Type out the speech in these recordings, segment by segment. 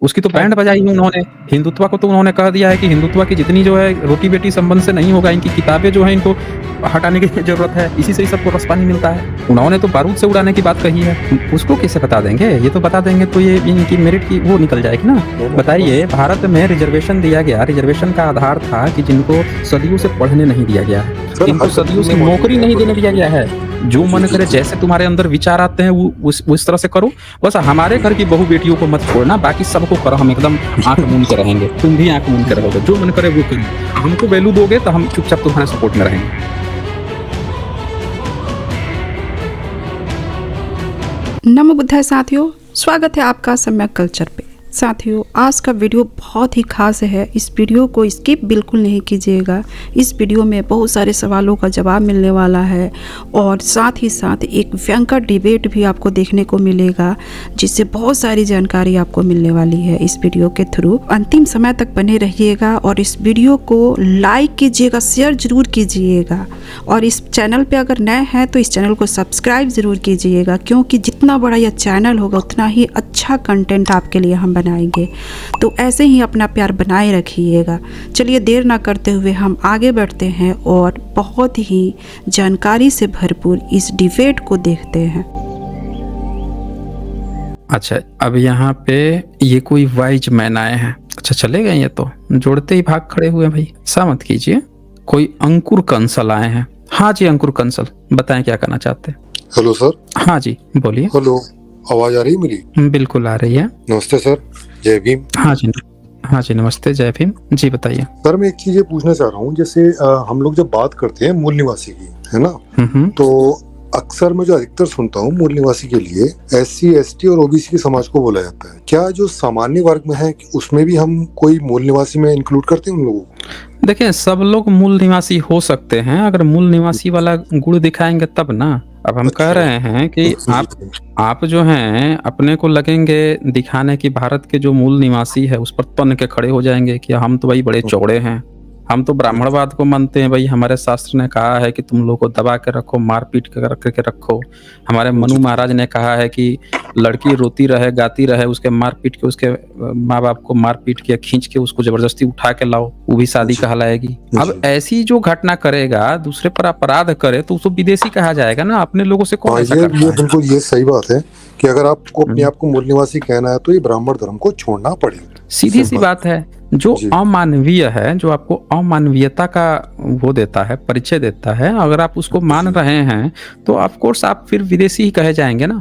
उसकी तो हाँ बैंड बजाई है उन्होंने। हिंदुत्व को तो उन्होंने कह दिया है कि हिंदुत्व की जितनी जो है रोटी-बेटी संबंध से नहीं होगा, इनकी किताबें जो हैं इनको हटाने की ज़रूरत है, इसी से ही सबको रस-पानी मिलता है। उन्होंने तो बारूद से उड़ाने की बात कही है, उसको कैसे बता देंगे? ये तो बता देंगे तो ये इनकी मेरिट की वो निकल जाएगी ना। बताइए, भारत में रिज़र्वेशन दिया गया, रिज़र्वेशन का आधार था कि जिनको सदियों से पढ़ने नहीं दिया गया है, सर, जिनको हर सदियों कंट्री से में मौजूद नौकरी है नहीं देने दिया प्रोटेक्शन। गया है। जो जी, मन जी, करे, जी। जैसे तुम्हारे अंदर विचार आते हैं वो उस तरह से करो। बस हमारे घर की बहू बेटियों को मत छोड़ना, बाकी सबको करो, हम एकदम आँख मूंद के रहेंगे। तुम भी आँख मूंद के रहोगे, जो मन करे वो करो। हमको वैल्यू दोगे तो हम चुपचाप तुम्हारे सपोर्ट में रहेंगे। नमो बुद्धाय साथियों, स्वागत है आपका सम्यक कल्चर पे। साथियों, आज का वीडियो बहुत ही खास है। इस वीडियो को स्किप बिल्कुल नहीं कीजिएगा। इस वीडियो में बहुत सारे सवालों का जवाब मिलने वाला है और साथ ही साथ एक भयंकर डिबेट भी आपको देखने को मिलेगा, जिससे बहुत सारी जानकारी आपको मिलने वाली है इस वीडियो के थ्रू। अंतिम समय तक बने रहिएगा और इस वीडियो को लाइक कीजिएगा, शेयर जरूर कीजिएगा और इस चैनल पे अगर नए हैं तो इस चैनल को सब्सक्राइब ज़रूर कीजिएगा, क्योंकि जितना बड़ा यह चैनल होगा उतना ही अच्छा कंटेंट आपके लिए हम बनाएंगे। तो ऐसे ही अपना प्यार बनाए रखिएगा। चलिए देर ना करते हुए हम आगे बढ़ते हैं और बहुत ही जानकारी से भरपूर इस डिबेट को देखते हैं। अच्छा, अब यहाँ पे ये कोई वाइज मैन आए हैं। अच्छा, चले गए ये तो, जोड़ते ही भाग खड़े हुए। भाई ऐसा मत कीजिए। कोई अंकुर कंसल आए हैं। हाँ जी, अंकुर कंसल, बताएं क्या करना चाहते हैं। Hello sir. हाँ जी, बोलिए। हेलो, आवाज आ रही है मेरी? बिल्कुल आ रही है। नमस्ते सर, जय भीम। हाँ जी, हाँ जी, नमस्ते, जय भीम जी, बताइए। सर, मैं एक चीज ये पूछना चाह रहा हूँ, जैसे हम लोग जब बात करते हैं मूल निवासी की, है ना, तो अक्सर मैं जो अधिकतर सुनता हूँ मूल निवासी के लिए SC ST और OBC के समाज को बोला जाता है। क्या जो सामान्य वर्ग में है उसमें भी हम कोई मूल निवासी में इंक्लूड करते हैं उन लोगों को? देखिए, सब लोग मूल निवासी हो सकते हैं, अगर मूल निवासी वाला गुण दिखाएंगे तब ना। अब हम कह रहे हैं कि आप जो हैं अपने को लगेंगे दिखाने की भारत के जो मूल निवासी है उस पर तन के खड़े हो जाएंगे कि हम तो भाई बड़े चौड़े हैं, हम तो ब्राह्मणवाद को मानते हैं। भाई हमारे शास्त्र ने कहा है कि तुम लोग को दबा के रखो, मारपीट करके रखो। हमारे मनु महाराज ने कहा है कि लड़की रोती रहे, गाती रहे, उसके मार पीट के, उसके माँ बाप को मार पीट के, खींच के उसको जबरदस्ती उठा के लाओ, वो भी शादी कहलाएगी। अब ऐसी जो घटना करेगा, दूसरे पर अपराध करे, तो उसको विदेशी कहा जाएगा ना। अपने लोगों से कौन ऐसा करता है? बिल्कुल ये सही बात है कि अगर आपको अपने आप को मूल निवासी कहना है तो ये ब्राह्मण धर्म को छोड़ना पड़ेगा। सीधी सी बात है। जो अमानवीय है, जो आपको अमानवीयता का वो देता है, परिचय देता है, अगर आप उसको मान रहे हैं तो ऑफ कोर्स आप फिर विदेशी ही कहे जाएंगे ना।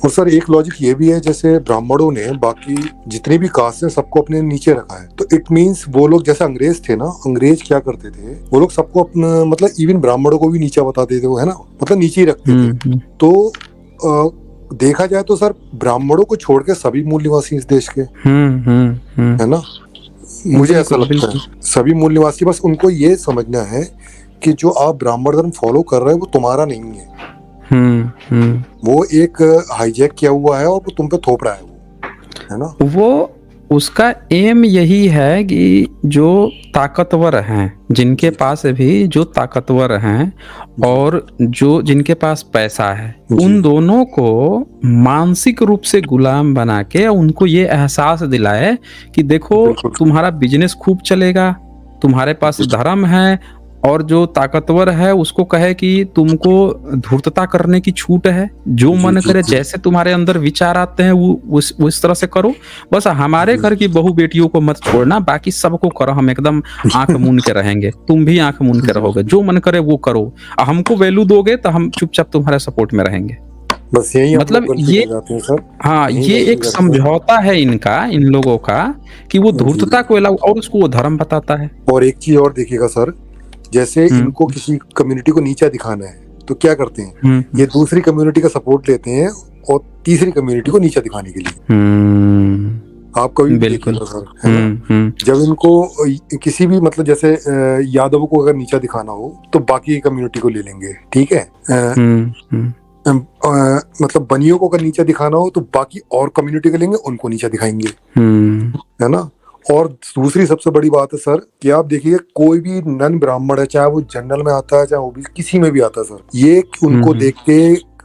और सर, एक लॉजिक ये भी है, जैसे ब्राह्मणों ने बाकी जितने भी कास्ट हैं सबको अपने नीचे रखा है, तो इट मींस वो लोग, जैसे अंग्रेज थे ना, अंग्रेज क्या करते थे, वो लोग सबको अपना, मतलब इवन ब्राह्मणों को भी नीचा बताते थे वो, है ना, मतलब नीचे ही रखते थे। तो देखा जाए तो सर, ब्राह्मणों को छोड़ के सभी मूल निवासी इस देश के, है ना, मुझे ऐसा लगता है सभी मूल निवासी, बस उनको ये समझना है कि जो आप ब्राह्मण धर्म फॉलो कर रहे हो वो तुम्हारा नहीं है। वो एक हाईजैक किया हुआ है और वो तुम पे थोप रहा है, वो, है ना। वो उसका एम यही है कि जो ताकतवर हैं, जिनके पास भी जो ताकतवर हैं और जो जिनके पास पैसा है, उन दोनों को मानसिक रूप से गुलाम बना के उनको ये एहसास दिलाए कि देखो तुम्हारा बिजनेस खूब चलेगा, तुम्हारे पास धर्म है, और जो ताकतवर है उसको कहे कि तुमको धूर्तता करने की छूट है, जो मन करे, जैसे तुम्हारे अंदर विचार आते हैं वो उस तरह से करो। बस हमारे घर की बहू बेटियों को मत छोड़ना, बाकी सबको करो, हम एकदम आंख मूंद के रहेंगे। तुम भी आंख मूंद के रहोगे, जो मन करे वो करो, हमको वैल्यू दोगे तो हम चुपचाप तुम्हारे सपोर्ट में रहेंगे। बस यही मतलब ये, हाँ, ये एक समझौता है इनका, इन लोगों का, कि वो धूर्तता को अलाउ और उसको वो धर्म बताता है। और एक चीज और देखिएगा सर, जैसे इनको किसी कम्युनिटी को नीचा दिखाना है तो क्या करते हैं, ये दूसरी कम्युनिटी का सपोर्ट लेते हैं और तीसरी कम्युनिटी को नीचा दिखाने के लिए। आप कभी देखिएगा सर, है ना, जब इनको किसी भी, मतलब जैसे यादव को अगर नीचा दिखाना हो तो बाकी कम्युनिटी को ले लेंगे, ठीक है। मतलब बनियों को अगर नीचा दिखाना हो तो बाकी और कम्युनिटी को लेंगे, उनको नीचा दिखाएंगे, है ना। और दूसरी सबसे बड़ी बात है सर कि आप देखिए, कोई भी नन ब्राह्मण है, चाहे वो जनरल में आता है चाहे वो भी किसी में भी आता है सर, ये उनको देख के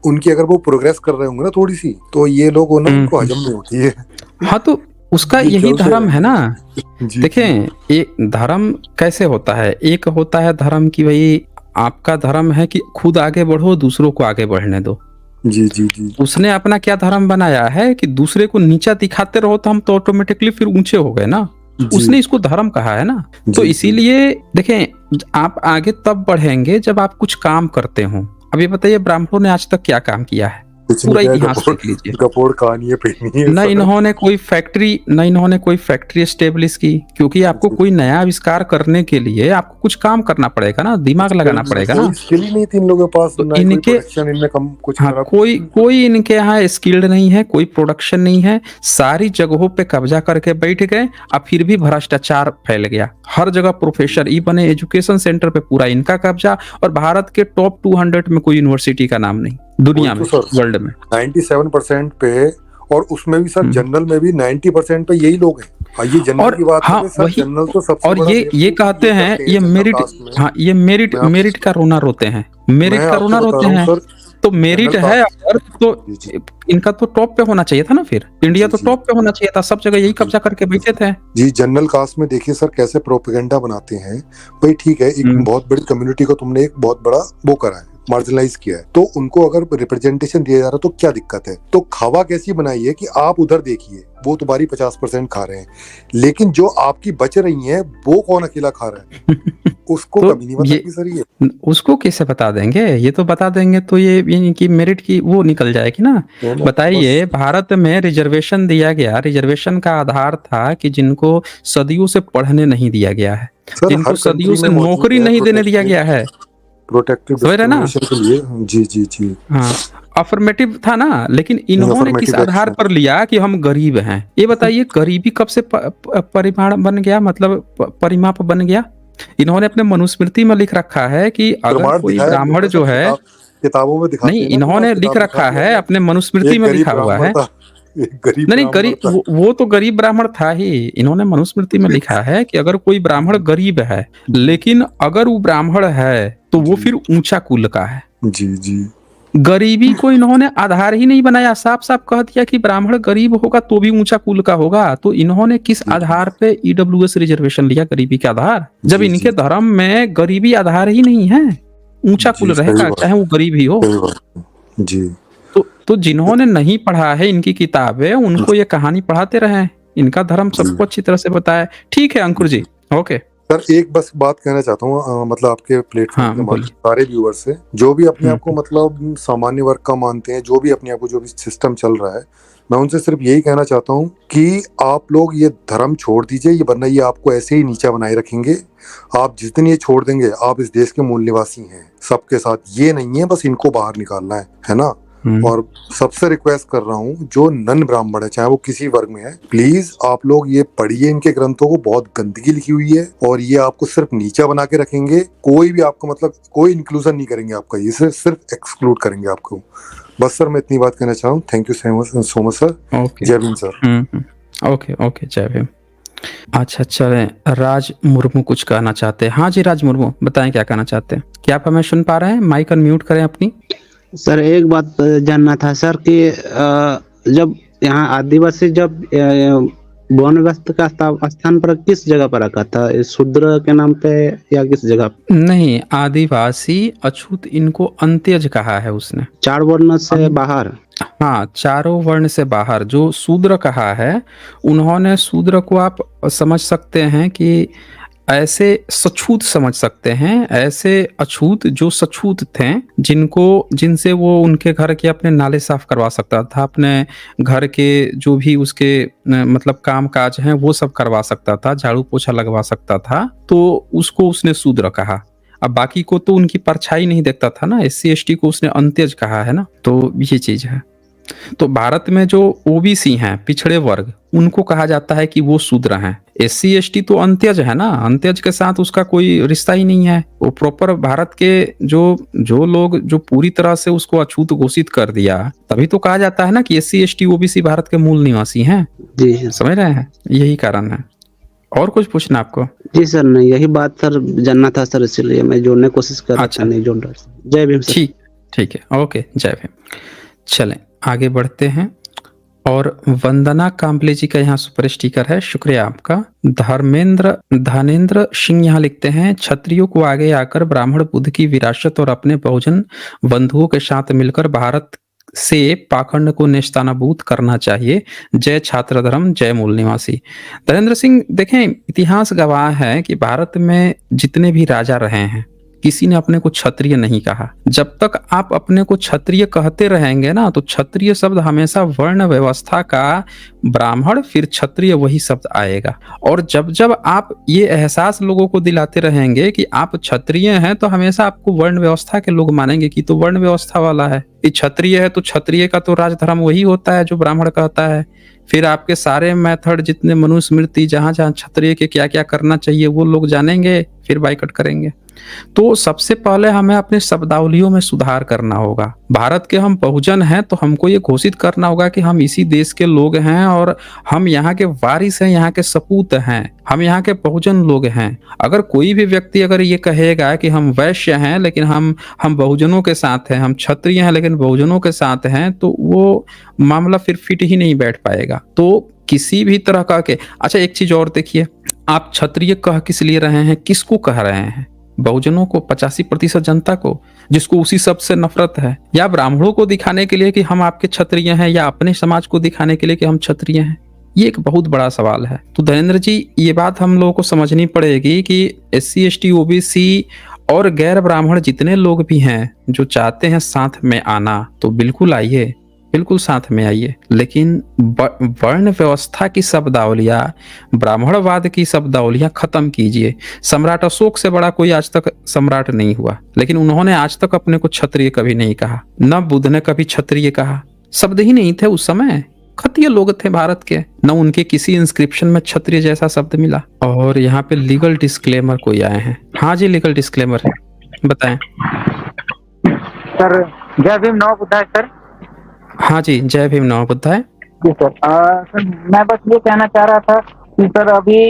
उनकी अगर वो प्रोग्रेस कर रहे होंगे ना थोड़ी सी, तो ये लोग उनको हजम नहीं होती है। हाँ, तो उसका जी, यही चलते धर्म है ना। जी जी देखें, एक धर्म कैसे होता है, एक होता है धर्म कि भाई आपका धर्म है कि खुद आगे बढ़ो, दूसरों को आगे बढ़ने दो। जी जी जी उसने अपना क्या धर्म बनाया है कि दूसरे को नीचा दिखाते रहो तो हम तो ऑटोमेटिकली फिर ऊंचे हो गए ना। जी उसने इसको धर्म कहा है ना। तो जी जी इसीलिए देखें, आप आगे तब बढ़ेंगे जब आप कुछ काम करते हो। अब ये बताइए, ब्राह्मणों ने आज तक क्या काम किया है? कुछ नहीं पूरा क्या, इतिहास कपोड़ देख लीजिए। कपोड़ कहानी पहनी है न सर। इन्होंने कोई फैक्ट्री न इन्होंने कोई फैक्ट्री एस्टेब्लिश की, क्योंकि आपको जी। कोई नया आविष्कार करने के लिए आपको कुछ काम करना पड़ेगा ना, दिमाग लगाना पड़ेगा कोई ना। स्किल ही नहीं थी इन लोगों के पास, तो ना ही कोई इनके प्रोडक्शन, इनने कम कुछ हाँ, करा। कोई कोई इनके यहाँ स्किल्ड नहीं है, कोई प्रोडक्शन नहीं है, सारी जगहों पे कब्जा करके बैठ गए। अब फिर भी भ्रष्टाचार फैल गया, हर जगह प्रोफेसर ई बने, एजुकेशन सेंटर पे पूरा इनका कब्जा। और भारत के टॉप 200 में कोई यूनिवर्सिटी का नाम नहीं दुनिया वही में, तो सर, वर्ल्ड में। 97% पे, और उसमें भी सर जनरल में भी 90% पे यही लोग हैं। आइए जनरल और की बात हाँ, करें सर, वही। जनरल तो सबसे और बड़ा ये बेवकूफ कहते ये हैं करते हैं ये जनरल मेरिट, कास्ट में। हाँ, ये मेरिट मैं आप मेरिट का रोना रोते हैं, मैं मेरिट का आपको रोना बता रोते रहा हूँ हैं। सर, तो मेरिट जनरल है कास्ट। अगर, तो जी जी इनका तो टॉप पे होना चाहिए था ना। फिर इंडिया जी तो जी टॉप पे होना चाहिए था, सब जगह यही जी कब्जा करके बैठे थे। जी। जनरल कास्ट में देखिए सर कैसे प्रोपेगेंडा बनाते हैं। भाई ठीक है, एक बहुत बड़ी कम्युनिटी को तुमने एक बहुत बड़ा वो करा है, मार्जिनलाइज किया है, तो उनको अगर रिप्रेजेंटेशन दिया जा रहा है तो क्या दिक्कत है? तो खावा कैसी बनाई है कि आप उधर देखिए वो तुम्हारी 50% खा रहे हैं, लेकिन जो आपकी बच रही हैं वो कौन अकेला खा रहा है? उसको तो कभी नहीं बताती सर ये। उसको कैसे बता देंगे? ये तो बता देंगे तो ये इनकी मेरिट की वो निकल जाएगी ना। है ना? बताइए, बस भारत में रिजर्वेशन दिया गया, रिजर्वेशन का आधार था कि जिनको सदियों से पढ़ने नहीं दिया गया है, सर जिनको हर सदियों कंट्री में से मौजूद नौकरी है नहीं देने दिया गया है। प्रोटेक्टिव समझ रहे ना? डिस्क्रिमिनेशन के लिए। जी जी जी। हाँ, अफर्मेटिव था ना, लेकिन इन्होंने किस अफर्मेटिव आधार एक्शन। पर लिया कि हम गरीब हैं? ये बताइए, गरीबी कब से परिमाण बन गया, मतलब परिमाप बन गया? इन्होंने अपने मनुस्मृति में लिख रखा है कि अगर प्रमाण कोई दिखाया हम लोग ब्राह्मण को जो सर, है, किताबों में दिखाते नहीं, हैं ना, प्रमाण इन्होंने लिख किताब दिखा रखा दिया है, हमने। अपने मनुस्मृति एक में गरीब लिखा हुआ ब्राह्मण है। था, एक गरीब नहीं नहीं, ब्राह्मण गरीब था। वो तो गरीब ब्राह्मण था ही। इन्होंने मनुस्मृति में लिखा है कि अगर कोई ब्राह्मण गरीब है, लेकिन अगर वो ब्राह्मण है तो वो जी फिर ऊंचा कुल का है। जी जी गरीबी को इन्होंने आधार ही नहीं बनाया, साफ साफ कह दिया कि ब्राह्मण गरीब होगा तो भी ऊंचा कुल का होगा। तो इन्होंने किस आधार पे ईडब्ल्यूएस रिजर्वेशन लिया? गरीबी के आधार, जब जी इनके जी धर्म में गरीबी आधार ही नहीं है। ऊंचा कुल जी। सही रहेगा बात, चाहे वो गरीब ही हो। सही बात। जी तो जिन्होंने नहीं पढ़ा है इनकी किताबें, उनको ये कहानी पढ़ाते रहे। इनका धर्म जी सबको अच्छी तरह से बताया। ठीक है अंकुर जी, ओके। सर, एक बस बात कहना चाहता हूँ, मतलब आपके प्लेटफॉर्म हाँ के माध्यम बोलिए। से सारे व्यूअर्स से, जो भी अपने आप को हम्म, मतलब सामान्य वर्ग का मानते हैं, जो भी अपने आप को, जो भी सिस्टम चल रहा है, मैं उनसे सिर्फ यही कहना चाहता हूँ कि आप लोग ये धर्म छोड़ दीजिए, ये वरना ये आपको ऐसे ही नीचा बनाए रखेंगे। आप जिस दिन ये छोड़ देंगे, आप इस देश के मूल निवासी हैं सबके साथ, ये नहीं है बस इनको बाहर निकालना है ना? और सबसे रिक्वेस्ट कर रहा हूँ, जो नन ब्राह्मण है, चाहे वो किसी वर्ग में है, प्लीज आप लोग ये पढ़िए इनके ग्रंथों को। बहुत गंदगी लिखी हुई है और ये आपको सिर्फ नीचा बना के रखेंगे। कोई भी आपको मतलब कोई इंक्लूजन नहीं करेंगे आपका, ये सिर्फ एक्सक्लूड करेंगे आपको। बस सर, मैं इतनी बात कहना चाहूँ। Thank you so much sir. Okay. जय भीम सर। ओके ओके, जय भीम। अच्छा, चलें, राज मुर्मू कुछ कहना चाहते हैं। हाँ जी, राज मुर्मू बताएं क्या कहना चाहते हैं। क्या आप हमें सुन पा रहे हैं? माइक अनम्यूट करें अपनी। सर एक बात जानना था सर कि जब यहाँ आदिवासी जब वन व्यवस्था का स्थान पर किस जगह पर रखा था? शूद्र के नाम पे या किस जगह? नहीं, आदिवासी अछूत इनको अंत्यज कहा है उसने। 4 वर्ण से बाहर। हाँ, चारों वर्ण से बाहर जो शूद्र कहा है, उन्होंने शूद्र को आप समझ सकते हैं कि ऐसे सछूत समझ सकते हैं, ऐसे अछूत जो सछूत थे, जिनसे वो उनके घर के अपने नाले साफ करवा सकता था, अपने घर के जो भी उसके मतलब काम काज हैं वो सब करवा सकता था, झाड़ू पोछा लगवा सकता था, तो उसको उसने शूद्र कहा। अब बाकी को तो उनकी परछाई नहीं देखता था ना, एससी एसटी को उसने अंत्यज कहा है ना। तो ये चीज है। तो भारत में जो ओबीसी हैं, पिछड़े वर्ग, उनको कहा जाता है कि वो शूद्र हैं। एससी एसटी तो अंत्यज है ना, अंत्यज के साथ उसका कोई रिश्ता ही नहीं है। वो प्रॉपर भारत के जो लोग जो पूरी तरह से उसको अछूत घोषित कर दिया, तभी तो कहा जाता है ना कि एससी एसटी ओबीसी भारत के मूल निवासी हैं। जी समझ रहे हैं? यही कारण है। और कुछ पूछना आपको? जी सर, नहीं यही बात सर जानना था सर, इसलिए मैं जोड़ने की कोशिश कर रहा था, नहीं जोड़ रहा। जय भीम सर। ठीक है, ओके, जय भीम। चलें आगे बढ़ते हैं। और वंदना काम्बले जी का यहाँ सुपर स्टिकर है, शुक्रिया आपका। धनेंद्र सिंह यहाँ लिखते हैं, क्षत्रियों को आगे आकर ब्राह्मण बुद्ध की विरासत और अपने बहुजन बंधुओं के साथ मिलकर भारत से पाखंड को नेस्तनाबूद करना चाहिए। जय छात्र धर्म, जय मूल निवासी। धनेंद्र सिंह, देखें, इतिहास गवाह है कि भारत में जितने भी राजा रहे हैं, किसी ने अपने को क्षत्रिय नहीं कहा। जब तक आप अपने को क्षत्रिय कहते रहेंगे ना, तो क्षत्रिय शब्द हमेशा वर्ण व्यवस्था का ब्राह्मण फिर क्षत्रिय वही शब्द आएगा। और जब जब आप ये एहसास लोगों को दिलाते रहेंगे कि आप क्षत्रिय हैं, तो हमेशा आपको वर्ण व्यवस्था के लोग मानेंगे कि तो वर्ण व्यवस्था वाला है, ये क्षत्रिय है, तो क्षत्रिय का तो राजधर्म वही होता है जो ब्राह्मण कहता है। फिर आपके सारे मेथड, जितने मनुस्मृति, जहां जहां क्षत्रिय के क्या क्या करना चाहिए वो लोग जानेंगे, फिर बाइकआउट करेंगे। तो सबसे पहले हमें अपने शब्दावलियों में सुधार करना होगा। भारत के हम बहुजन हैं, तो हमको ये घोषित करना होगा कि हम इसी देश के लोग हैं और हम यहाँ के वारिस हैं, यहाँ के सपूत हैं, हम यहाँ के बहुजन लोग हैं। अगर कोई भी व्यक्ति अगर ये कहेगा कि हम वैश्य हैं लेकिन हम बहुजनों के साथ हैं, हम क्षत्रिय हैं लेकिन बहुजनों के साथ हैं, तो वो मामला फिर फिट ही नहीं बैठ पाएगा। तो किसी भी तरह का के, अच्छा एक चीज और देखिए, आप क्षत्रिय कह किस लिए रहे हैं, किसको कह रहे हैं? बहुजनों को, 85% जनता को, जिसको उसी शब्द से नफरत है, या ब्राह्मणों को दिखाने के लिए कि हम आपके क्षत्रिय हैं, या अपने समाज को दिखाने के लिए कि हम क्षत्रिय हैं? ये एक बहुत बड़ा सवाल है। तो धनेंद्र जी, ये बात हम लोगों को समझनी पड़ेगी कि SC ST OBC और गैर ब्राह्मण जितने लोग भी हैं जो चाहते हैं साथ में आना, तो बिल्कुल आइए, बिल्कुल साथ में आइए। लेकिन वर्ण व्यवस्था की शब्दावलियां, ब्राह्मणवाद की शब्दावलियां खत्म कीजिए। सम्राट अशोक से बड़ा कोई आज तक सम्राट नहीं हुआ, लेकिन उन्होंने आज तक अपने को क्षत्रिय कभी नहीं कहा। न बुद्ध ने कभी क्षत्रिय कहा, शब्द ही नहीं थे उस समय, क्षत्रिय लोग थे भारत के, न उनके किसी इंस्क्रिप्शन में क्षत्रिय जैसा शब्द मिला। और यहाँ पे लीगल डिस्क्लेमर कोई आए हैं। हाँ जी, लीगल डिस्क्लेमर है, बताएं सर। जय भीम, नमो बुद्धाय सर। हाँ जी, जय भीम, नमो बुद्धाय। जी सर। सर मैं बस ये कहना चाह रहा था कि सर अभी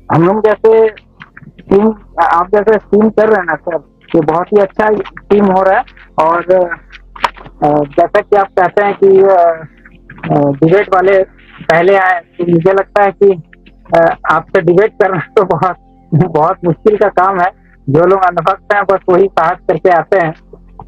हम लोग जैसे टीम, आप जैसे टीम कर रहे हैं ना सर, ये बहुत ही अच्छा टीम हो रहा है। और जैसा कि आप कहते हैं कि डिबेट वाले पहले आए, तो मुझे लगता है कि आपसे डिबेट करना तो बहुत मुश्किल का काम है। जो लोग अनुभक्त हैं बस वही साहस करके आते हैं,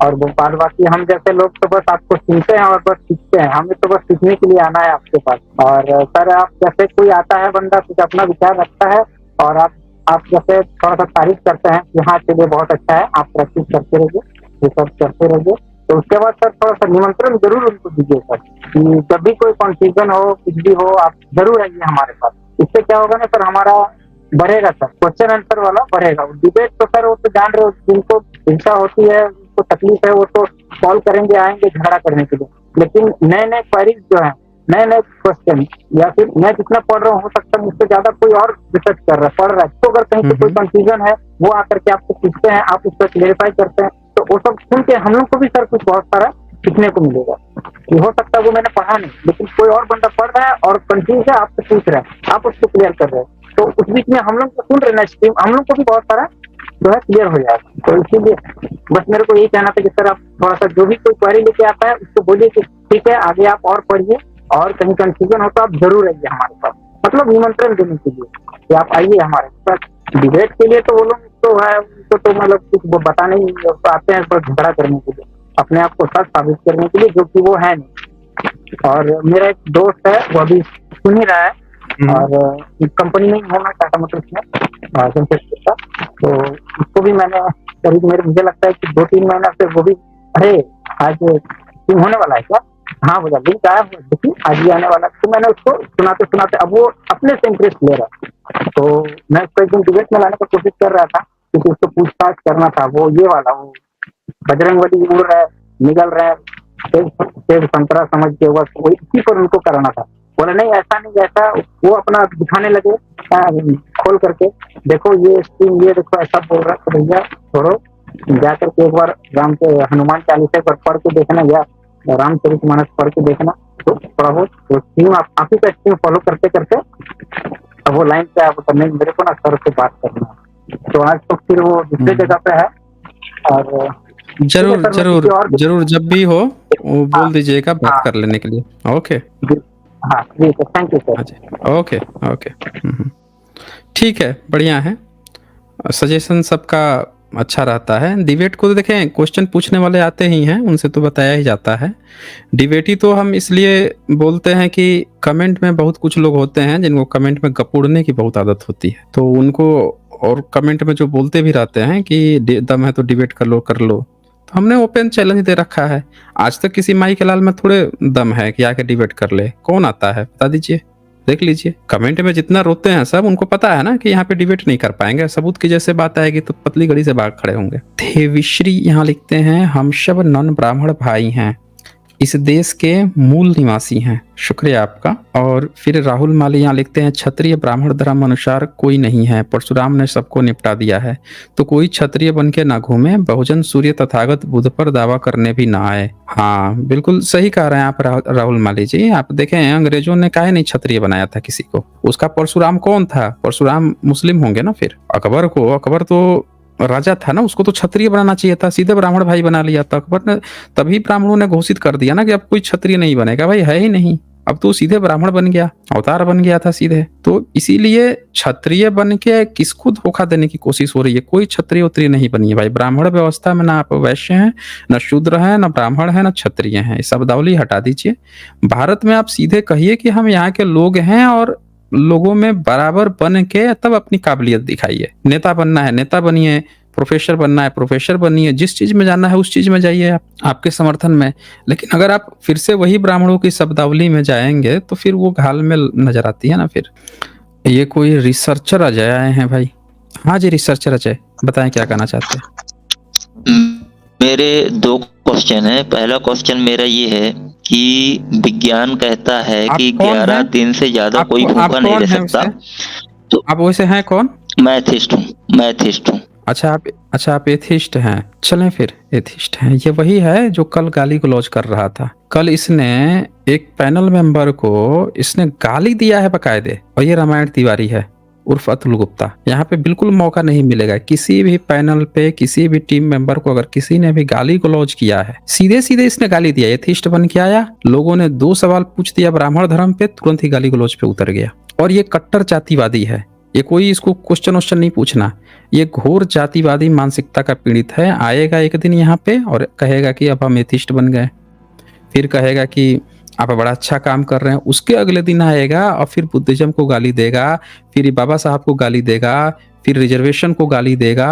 और वो बाद बाकी हम जैसे लोग तो बस आपको सुनते हैं और बस सीखते हैं। हमें तो बस सीखने के लिए आना है आपके पास। और सर आप जैसे कोई आता है बंदा, कुछ अपना विचार रखता है और आप जैसे थोड़ा सा तारीफ करते हैं कि हाँ चलिए बहुत अच्छा है, आप प्रैक्टिस करते रहिए, रिसर्च करते रहिए। तो उसके बाद सर थोड़ा सा निमंत्रण जरूर उनको दीजिए सर, कि जब भी कोई कंफ्यूजन हो, कुछ भी हो, आप जरूर आइए हमारे पास। इससे क्या होगा ना सर, हमारा बढ़ेगा सर, क्वेश्चन आंसर वाला बढ़ेगा। डिबेट तो सर वो तो जान रहे हो, जिनको हिंसा होती है, उनको तकलीफ है, वो तो कॉल करेंगे, आएंगे झगड़ा करने के लिए। लेकिन नए नए क्वेरीज जो है, नए नए क्वेश्चन, या फिर मैं जितना पढ़ रहा हूँ, हो सकता है मुझसे ज्यादा कोई और रिसर्च कर रहा है, पढ़ रहा है, तो अगर कहीं पे कोई कंफ्यूजन है, वो आकर के आपको पूछते हैं, आप उसको क्लेरिफाई करते हैं, तो वो सब सुन के हम लोग को भी सर कुछ बहुत सारा सीखने को मिलेगा। ये हो सकता है वो मैंने पढ़ा नहीं, लेकिन कोई और बंदा पढ़ रहा है और कंफ्यूज है, आपसे पूछ रहा है, आप उसको क्लियर कर रहे हैं, तो उस बीच में हम लोग को सुन रहे हैं स्ट्रीम, हम लोग को भी बहुत सारा जो है क्लियर हो जाएगा। तो इसीलिए बस मेरे को यही कहना था कि सर आप थोड़ा सा जो भी कोई क्वेरी लेके आता है उसको बोलिए कि ठीक है आगे आप और पढ़िए, और कहीं कंफ्यूजन हो तो आप जरूर आइए हमारे पास। मतलब निमंत्रण देने के लिए कि आप आइए हमारे पास। डिबेट के लिए तो वो लोग तो है, उनको तो मतलब कुछ वो बता नहीं, आते हैं बस झगड़ा करने के लिए, अपने आप को सच साबित करने के लिए, जो कि वो है नहीं। और मेरा एक दोस्त है, वो अभी सुन ही रहा है, और कंपनी में ही होना टाटा मोटर्स में का, तो उसको भी मैंने करीब मुझे लगता है कि 2-3 महीना से वो भी, अरे आज टीम होने वाला है क्या, हाँ बोला लिंक आया, देखिए आज ही आने वाला। तो मैंने उसको सुनाते सुनाते अब वो अपने से इंटरेस्ट ले रहा है, तो मैं उसको एक दिन डिबेट में लाने की कोशिश कर रहा था, क्योंकि उसको पूछताछ करना था। वो ये वाला, वो बजरंगबली उड़ रहा है, निकल रहा है, सेब संतरा समझ के, बस वो इसी पर उनको कराना था। बोला नहीं ऐसा नहीं, ऐसा वो अपना दिखाने लगे खोल करके, देखो ये स्क्रीन, ये देखो ऐसा बोल रहा है। तो भैया छोड़ो, जा करके एक बार राम के हनुमान चालीसा पर पढ़ के देखना, या रामचरितमानस पढ़ के देखना, तो थोड़ा बहुत तो स्ट्रीम आप ही का स्ट्रीम फॉलो करते करते अब वो लाइन पे आप नहीं, मेरे को ना सर से बात करना। तो आज तो फिर वो दूसरे जगह पे है, और जरूर सर, मैं जरूर किसी और जरूर, जब भी हो वो हाँ, बोल दीजिएगा, बात हाँ, कर लेने के लिए। ओके। हाँ जी सर, थैंक यू हाँ सर। जी। Okay okay. ठीक है, बढ़िया है। सजेशन सबका अच्छा रहता है। डिबेट को तो देखें, क्वेश्चन पूछने वाले आते ही हैं, उनसे तो बताया ही जाता है। डिबेटी तो हम इसलिए बोलते हैं कि कमेंट में बहुत कुछ लोग होते हैं जिनको कमेंट में गपुड़ने की बहुत आदत होती है, तो उनको, और कमेंट में जो बोलते भी रहते हैं कि दम है तो डिबेट कर लो कर लो, तो हमने ओपन चैलेंज दे रखा है। आज तक किसी माई के लाल में थोड़े दम है कि आके डिबेट कर ले। कौन आता है बता दीजिए, देख लीजिए। कमेंट में जितना रोते हैं सब, उनको पता है ना कि यहाँ पे डिबेट नहीं कर पाएंगे। सबूत की जैसे बात आएगी तो पतली घड़ी से भाग खड़े होंगे। देविश्री यहाँ लिखते हैं, हम सब नॉन ब्राह्मण भाई हैं, इस देश के मूल निवासी हैं, शुक्रिया आपका। और फिर राहुल माली यहाँ लिखते हैं, क्षत्रिय ब्राह्मण धर्म अनुसार कोई नहीं है, परशुराम ने सबको निपटा दिया है, तो कोई क्षत्रिय बन के ना घूमे, बहुजन सूर्य तथागत बुद्ध पर दावा करने भी ना आए। हाँ बिल्कुल सही कह रहे हैं आप राहुल माली जी। आप देखें, अंग्रेजों ने काहे नहीं क्षत्रिय बनाया था किसी को? उसका परशुराम कौन था? परशुराम मुस्लिम होंगे ना। फिर अकबर तो राजा था ना, उसको तो क्षत्रिय बनाना चाहिए था, सीधे ब्राह्मण भाई बना लिया था अकबर ने। तभी ब्राह्मणों ने घोषित कर दिया ना कि अब कोई क्षत्रिय नहीं बनेगा, भाई है ही नहीं। अब तो सीधे ब्राह्मण बन गया, अवतार बन गया था सीधे। तो इसीलिए क्षत्रिय बन के किसको धोखा देने की कोशिश हो रही है? कोई क्षत्रिय उत्रिय नहीं बनी है भाई। ब्राह्मण व्यवस्था में ना आप वैश्य हैं, न शूद्र हैं, न ब्राह्मण है, न क्षत्रिय हैं। शब्दावली हटा दीजिए। भारत में आप सीधे कहिए कि हम यहाँ के लोग हैं, और लोगों में बराबर बन के तब अपनी काबिलियत दिखाइए। नेता बनना है नेता बनिए, प्रोफेसर बनना है प्रोफेसर बनिए, जिस चीज में जाना है उस चीज में जाइए आप, आपके समर्थन में। लेकिन अगर आप फिर से वही ब्राह्मणों की शब्दावली में जाएंगे तो फिर वो घाल में नजर आती है ना। फिर ये कोई रिसर्चर अजय आए हैं भाई। हाँ जी, रिसर्चर अजय, बताएं क्या कहना चाहते हैं। मेरे 2 क्वेश्चन है। पहला क्वेश्चन मेरा ये है कि विज्ञान कहता है आप कि कौन 11 हैं? दिन से ज्यादा आप कोई आप भूखा नहीं कौन रह हैं सकता। वैसे? तो आप वैसे हैं कौन? मैं एथिस्ट हूँ। अच्छा आप एथिस्ट हैं। चलें फिर, एथिस्ट हैं। ये वही है जो कल गाली गलौज कर रहा था। कल इसने एक पैनल मेंबर को इसने गाली दिया है बकायदे, और ये रामायण तिवारी है उर्फ अतुल गुप्ता। यहाँ पे बिल्कुल मौका नहीं मिलेगा किसी भी पैनल पे, किसी भी टीम मेंबर को अगर किसी ने भी गाली गलौज किया है, सीधे सीधे इसने गाली दिया। एथिस्ट बन के आया, लोगों ने 2 सवाल पूछ दिया ब्राह्मण धर्म पे, तुरंत ही गाली गलौज पे उतर गया। और ये कट्टर जातिवादी है। ये कोई इसको क्वेश्चन नहीं पूछना, ये घोर जातिवादी मानसिकता का पीड़ित है। आएगा एक दिन यहाँ पे और कहेगा कि अब हम एथिस्ट बन गए, फिर कहेगा कि आप बड़ा अच्छा काम कर रहे हैं। उसके अगले दिन आएगा और फिर बुद्धिज्म को गाली देगा, फिर बाबा साहब को गाली देगा, फिर रिजर्वेशन को गाली देगा।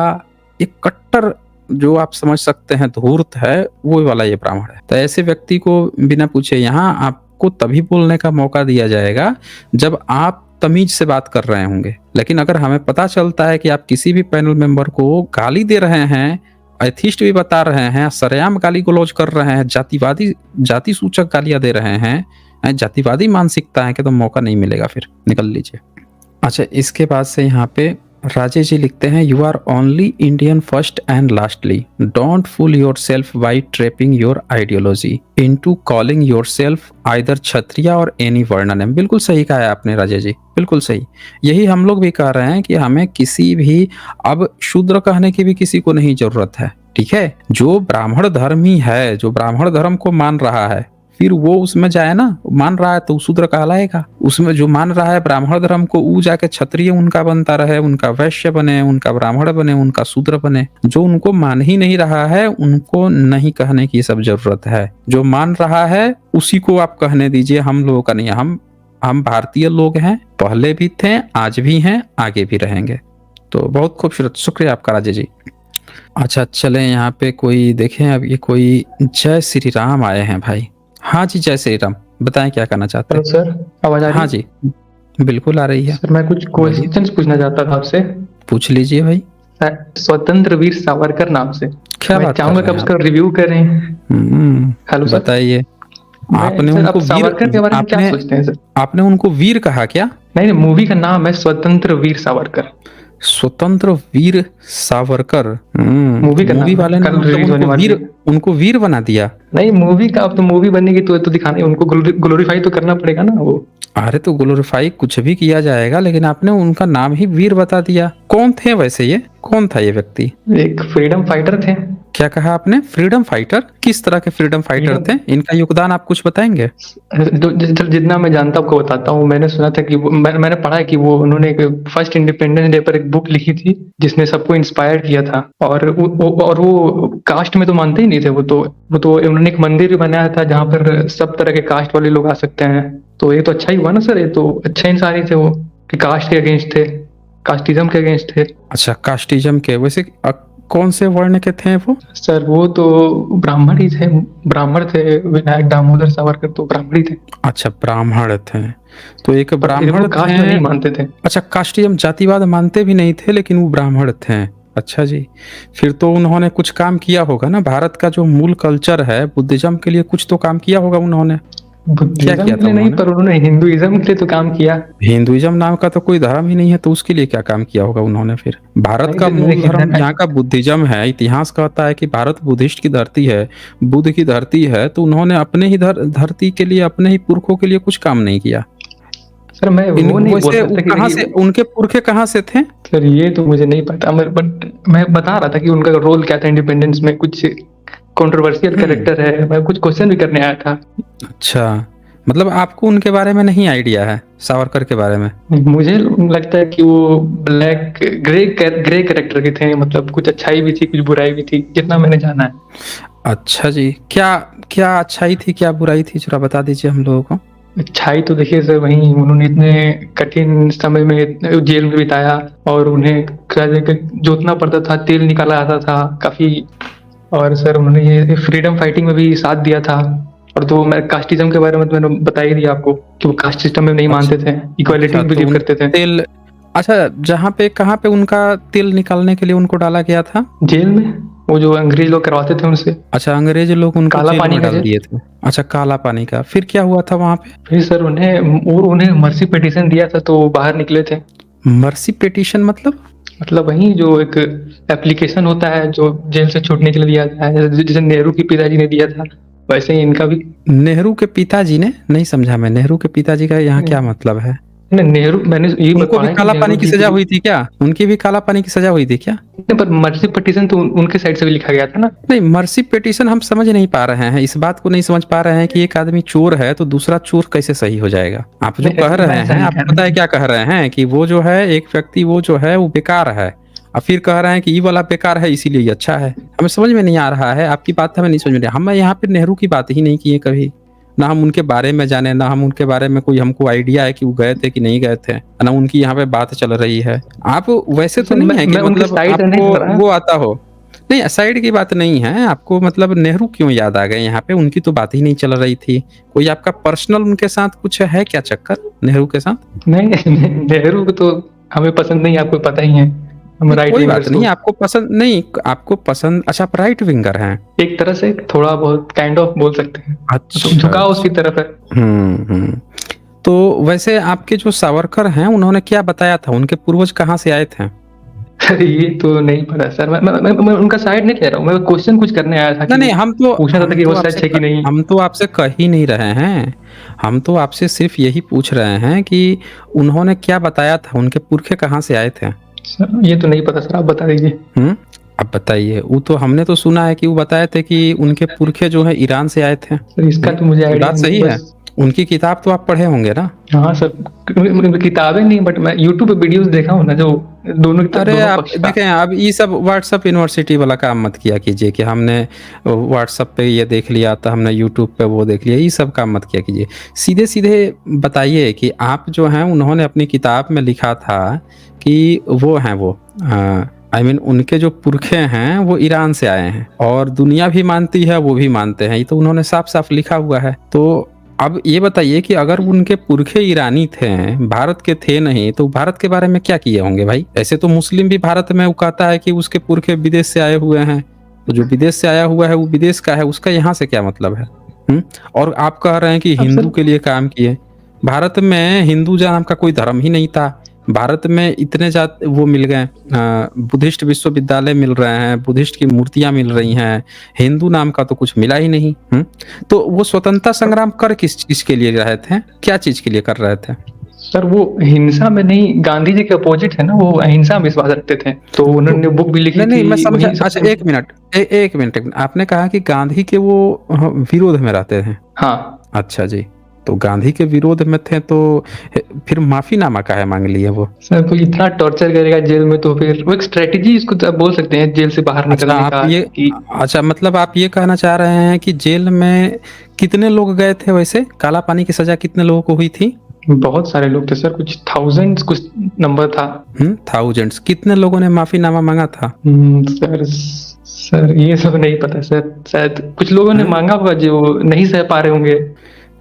एक कट्टर, जो आप समझ सकते हैं धूर्त है, वो वाला ये ब्राह्मण है। तो ऐसे व्यक्ति को बिना पूछे यहाँ आपको तभी बोलने का मौका दिया जाएगा जब आप तमीज से बात कर रहे होंगे। लेकिन अगर हमें पता चलता है कि आप किसी भी पैनल मेंबर को गाली दे रहे हैं, एथिस्ट भी बता रहे हैं, सरेआम गाली गलौज कर रहे हैं, जाति सूचक गालियां दे रहे हैं, जातिवादी मानसिकता है कि तो मौका नहीं मिलेगा, फिर निकल लीजिए। अच्छा, इसके बाद से यहाँ पे राजेश जी लिखते हैं, you are only Indian first and lastly, don't fool yourself by trapping your ideology into calling yourself either Kshatriya or any वर्ण नेम। बिल्कुल सही कहा है आपने राजेश जी, बिल्कुल सही। यही हम लोग भी कह रहे हैं कि हमें किसी भी अब शूद्र कहने की भी किसी को नहीं जरूरत है, ठीक है। जो ब्राह्मण धर्म ही है, जो ब्राह्मण धर्म को मान रहा है, फिर वो उसमें जाए ना, मान रहा है तो शूद्र कहलाएगा। उसमें जो मान रहा है ब्राह्मण धर्म को, वो जाके क्षत्रिय उनका बनता रहे, उनका वैश्य बने, उनका ब्राह्मण बने, उनका शूद्र बने। जो उनको मान ही नहीं रहा है, उनको नहीं कहने की सब जरूरत है। जो मान रहा है उसी को आप कहने दीजिए, हम लोगों का नहीं। हम भारतीय लोग हैं, पहले भी थे, आज भी हैं, आगे भी रहेंगे। तो बहुत खूबसूरत, शुक्रिया आपका राजेश जी। अच्छा चलें, यहाँ पे कोई देखें, अब ये कोई जय श्री राम आए हैं भाई। हाँ जी, जय श्री राम, बताएं क्या करना चाहते हैं। हेलो सर, आवाज आ रही है? हाँ जी, बिल्कुल आ रही है। सर मैं कुछ क्वेश्चंस पूछना चाहता था आपसे। पूछ लीजिए भाई। स्वतंत्र वीर सावरकर नाम से क्या मैं बात कर चाहूंगा रहे कि हैं आप उसका रिव्यू करें। हेलो सर, बताइए। आपने सर, उनको आप सावरकर के बारे में क्या सोचते हैं सर? आपने उनको वीर कहा क्या? नहीं, मूवी का नाम है स्वतंत्र वीर सावरकर। स्वतंत्र वीर सावरकर। मूवी का मूवी नाम वाले है, ने कल मतलब रिलीज होने वाली है। उनको वीर बना दिया। नहीं, मूवी का अब तो मूवी बनेगी तो दिखाना ही, उनको ग्लोरीफाई तो करना पड़ेगा ना वो। अरे तो ग्लोरीफाई कुछ भी किया जाएगा, लेकिन आपने उनका नाम ही वीर बता दिया। कौन थे वैसे ये? कौन था ये व्यक्ति? एक फ्रीडम फाइटर थे। क्या कहा आपने? Freedom fighter? किस तरह के फ्रीडम फाइटर थे? इनका योगदान आप कुछ बताएंगे? जितना मैं जानता हूँ आपको बताता हूँ। मैंने सुना था कि मैंने पढ़ा है कि वो उन्होंने फर्स्ट इंडिपेंडेंस डे पर एक बुक लिखी थी जिसने सबको इंस्पायर किया था। और वो कास्ट में तो मानते ही नहीं थे। वो तो उन्होंने एक मंदिर भी बनाया था जहाँ पर सब तरह के कास्ट वाले लोग आ सकते हैं। तो ये तो अच्छा ही हुआ ना सर, ये तो अच्छा इंसान ही थे वो, कि कास्ट के अगेंस्ट थे, कास्टिज्म के अगेंस्ट थे। अच्छा, कास्टिज्म के। वैसे कौन से वर्ण के थे वो? सर वो तो ब्राह्मण ही थे, ब्राह्मण थे। विनायक दामोदर सावरकर तो ब्राह्मण ही थे। अच्छा, ब्राह्मण थे। तो एक पर ब्राह्मण वो कास्ट में नहीं मानते थे। अच्छा, कास्टिज्म जातिवाद मानते भी नहीं थे, लेकिन वो ब्राह्मण थे। अच्छा जी, फिर तो उन्होंने कुछ काम किया होगा ना। भारत का जो मूल कल्चर है बुद्धिज्म के लिए कुछ तो काम किया होगा उन्होंने। क्या बुद्धिज्म किया के था लिए नहीं, उन्होंने? पर उन्होंने हिंदुइज्म के लिए तो काम किया। हिंदुइज्म नाम का तो कोई धर्म ही नहीं है, तो उसके लिए क्या काम किया होगा उन्होंने फिर? भारत नहीं, का लेकिन मूल देखिए, धर्म यहाँ का बुद्धिज्म है। इतिहास कहता है कि भारत बुद्धिस्ट की धरती है, बुद्ध की धरती है। तो उन्होंने अपने ही धरती के लिए, अपने ही पुरखों के लिए कुछ काम नहीं किया। सर मैं वो नहीं बोल वैसे सकता कि कहाँ से उनके पुरखे कहाँ से थे? सर ये तो मुझे नहीं पता, बट मैं बता रहा था कि उनका रोल क्या था इंडिपेंडेंस में। कुछ कंट्रोवर्शियल कैरेक्टर है, मैं कुछ क्वेश्चन भी करने आया था। अच्छा, मतलब आपको उनके बारे में नहीं आइडिया है, सावरकर के बारे में? मुझे लगता है कि वो ब्लैक ग्रे कैरेक्टर के थे। मतलब कुछ अच्छाई भी थी, कुछ बुराई भी थी, जितना मैंने जाना है। अच्छा जी, क्या क्या अच्छाई थी, क्या बुराई थी, जरा बता दीजिए हम लोगों को। अच्छाई तो देखिए सर, वही उन्होंने इतने कठिन समय में जेल में बिताया और उन्हें जोतना पड़ता था, तेल निकाला जाता था काफी। और सर उन्होंने ये फ्रीडम फाइटिंग में भी साथ दिया था। और तो मैं कास्टिज्म के बारे में तो मैंने बता ही दिया आपको कि वो कास्ट सिस्टम में नहीं मानते थे, इक्वालिटी में अच्छा, तो बिलीव करते थे। तेल, अच्छा, जहाँ पे कहाँ पे उनका तेल निकालने के लिए उनको डाला गया था? जेल में, वो जो अंग्रेज लोग करवाते थे उनसे। अच्छा, अंग्रेज लोग उनको काला जेल पानी में का डाल जेल। दिए थे। अच्छा, काला पानी का। फिर क्या हुआ था वहां पे? फिर सर उन्हें मर्सी पिटीशन दिया था, तो वो बाहर निकले थे। मर्सी पिटीशन मतलब? मतलब वही जो एक एप्लीकेशन होता है जो जेल से छूटने के लिए दिया जाता है, जैसे नेहरू के पिताजी ने दिया था, वैसे ही इनका भी। नेहरू के पिताजी ने? नहीं समझा मैं, नेहरू के पिताजी का यहाँ क्या मतलब है? नेहरू, मैंने ये उनको बताया भी कि काला नेहरू पानी की जी सजा को- हुई थी क्या? उनकी भी काला पानी की सजा हुई थी क्या? पर मर्सी पिटीशन तो उनके साइड से भी लिखा गया था ना। नहीं, मर्सी पिटीशन हम समझ नहीं पा रहे हैं, इस बात को नहीं समझ पा रहे हैं कि एक आदमी चोर है तो दूसरा चोर कैसे सही हो जाएगा? आप जो नहीं, कह रहे मैं ऐसा हैं, नहीं आप कह रहा। पता है क्या कह रहे हैं कि वो जो है एक व्यक्ति, वो जो है वो बेकार है, और फिर कह रहे हैं कि ये वाला बेकार है इसीलिए ये अच्छा है। हमें समझ में नहीं आ रहा है, आपकी बात हमें नहीं समझ में आ रही। हम यहाँ पे नेहरू की बात ही नहीं की है कभी, ना हम उनके बारे में जाने, ना हम उनके बारे में कोई हमको आइडिया है कि वो गए थे कि नहीं गए थे, ना उनकी यहाँ पे बात चल रही है। आप वैसे तो नहीं है कि मैं उनके मतलब साइड नहीं कर रहा। आपको वो आता हो। नहीं, साइड की बात नहीं है, आपको मतलब नेहरू क्यों याद आ गए यहाँ पे? उनकी तो बात ही नहीं चल रही थी। कोई आपका पर्सनल उनके साथ कुछ है क्या चक्कर, नेहरू के साथ? नहीं, नेहरू को तो हमें पसंद नहीं, आपको पता ही है। हम राइट कोई बात विंगर्स नहीं, को आपको पसंद नहीं, आपको पसंद। अच्छा, आप राइट विंगर हैं? एक तरह से थोड़ा बहुत काइंड ऑफ बोल सकते हैं। अच्छा, तो झुकाव उसकी तरफ है। हम्म। तो वैसे आपके जो सावरकर हैं, उन्होंने क्या बताया था? उनके पूर्वज कहाँ से आए थे? सर ये तो नहीं पता सर, मैं उनका साइड नहीं ले रहा हूँ, मैं क्वेश्चन कुछ करने आया था कि नहीं, पूछना था कि वो सच है कि नहीं। हम तो आपसे कह ही नहीं रहे हैं। हम तो आपसे सिर्फ यही पूछ रहे हैं कि उन्होंने क्या बताया था, उनके पुरखे कहाँ से आए थे? सर ये तो नहीं पता सर, आप बता दीजिए। अब बताइए। वो तो हमने तो सुना है कि वो बताए थे कि उनके पुरखे जो है ईरान से आए थे। सर इसका तो मुझे आइडिया बात सही है? उनकी किताब तो आप पढ़े होंगे ना? हाँ सर, किताबें नहीं, बट मैं यूट्यूब पे वीडियोस देखा हूँ ना, जो दोनों अरे दोनों आप पक्ष का। देखें, अब ये सब व्हाट्सअप यूनिवर्सिटी वाला काम मत किया कीजिए कि हमने व्हाट्सअप पे ये देख लिया तो हमने यूट्यूब पे वो देख लिया। ये सब काम मत किया कीजिए। सीधे सीधे बताइए कि आप जो हैं, उन्होंने अपनी किताब में लिखा था कि वो हैं, वो उनके जो पुरखे हैं वो ईरान से आए हैं, और दुनिया भी मानती है, वो भी मानते हैं। ये तो उन्होंने साफ साफ लिखा हुआ है। तो अब ये बताइए कि अगर उनके पुरखे ईरानी थे, भारत के थे नहीं, तो भारत के बारे में क्या किए होंगे भाई? ऐसे तो मुस्लिम भी भारत में वो कहता है कि उसके पुरखे विदेश से आए हुए हैं, तो जो विदेश से आया हुआ है वो विदेश का है, उसका यहाँ से क्या मतलब है? और आप कह रहे हैं कि हिंदू के लिए काम किए। भारत में हिंदू नाम का कोई धर्म ही नहीं था। भारत में इतने वो मिल गए, बुद्धिस्ट विश्वविद्यालय मिल रहे हैं, बुद्धिस्ट की मूर्तियां मिल रही हैं, हिंदू नाम का तो कुछ मिला ही नहीं। तो वो स्वतंत्रता संग्राम कर किस चीज के लिए रहे थे? क्या चीज के लिए कर रहे थे? सर वो हिंसा में नहीं, गांधी जी के अपोजिट है ना, वो अहिंसा में विश्वास रखते थे, तो उन्होंने बुक भी लिखी नहीं नहीं, मैं थी समझा। वही अच्छा सबसे। एक मिनट, एक मिनट, आपने कहा कि गांधी के वो विरोध में रहते हैं। हाँ अच्छा जी, तो गांधी के विरोध में थे तो फिर माफीनामा काहे मांग लिए वो? सर, कोई इतना टॉर्चर करेगा जेल में तो फिर वो एक स्ट्रेटेजी इसको तो आप बोल सकते हैं जेल से बाहर अच्छा निकलने आप का ये कि अच्छा मतलब आप ये कहना चाह रहे हैं कि जेल में कितने लोग गए थे वैसे? काला पानी की सजा कितने लोगों को हुई थी? बहुत सारे लोग थे सर, कुछ थाउजेंड्स कुछ नंबर था। थाउजेंड्स। कितने लोगों ने माफीनामा मांगा था? सर सर ये सब नहीं पता सर, शायद कुछ लोगों ने हैं? मांगा होगा जो नहीं सह पा रहे होंगे।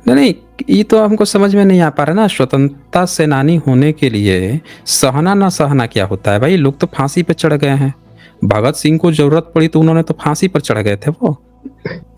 नहीं नहीं, ये तो हमको समझ में नहीं आ पा रहा ना। स्वतंत्रता सेनानी होने के लिए सहना ना सहना क्या होता है भाई? लोग तो फांसी पे चढ़ गए हैं। भगत सिंह को जरूरत पड़ी तो उन्होंने तो फांसी पर चढ़ गए थे। वो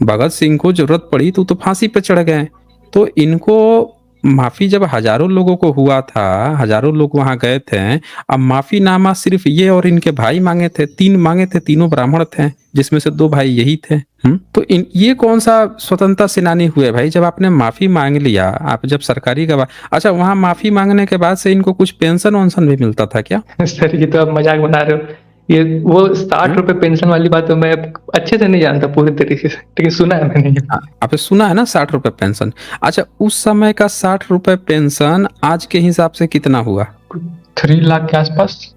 भगत सिंह को जरूरत पड़ी तो फांसी पर चढ़ गए। तो इनको माफी जब हजारों लोगों को हुआ था, हजारों लोग वहां गए थे, अब माफीनामा सिर्फ ये और इनके भाई मांगे थे। 3 मांगे थे, तीनों ब्राह्मण थे, जिसमें से 2 भाई यही थे। तो ये कौन सा स्वतंत्रता सेनानी हुए भाई? जब आपने माफी मांग लिया, आप जब सरकारी गवाह। अच्छा, वहां माफी मांगने के बाद से इनको कुछ पेंशन वेंशन भी मिलता था क्या? सर ये तो आप मजाक बना रहे हो। ये वो 60 रुपए पेंशन वाली बात तो मैं अच्छे से नहीं जानता पूरी तरीके से, लेकिन सुना है मैंने ये। आपने सुना है ना 60 रुपए पेंशन? अच्छा, उस समय का 60 रुपए पेंशन आज के हिसाब से कितना हुआ? 3 लाख के आसपास।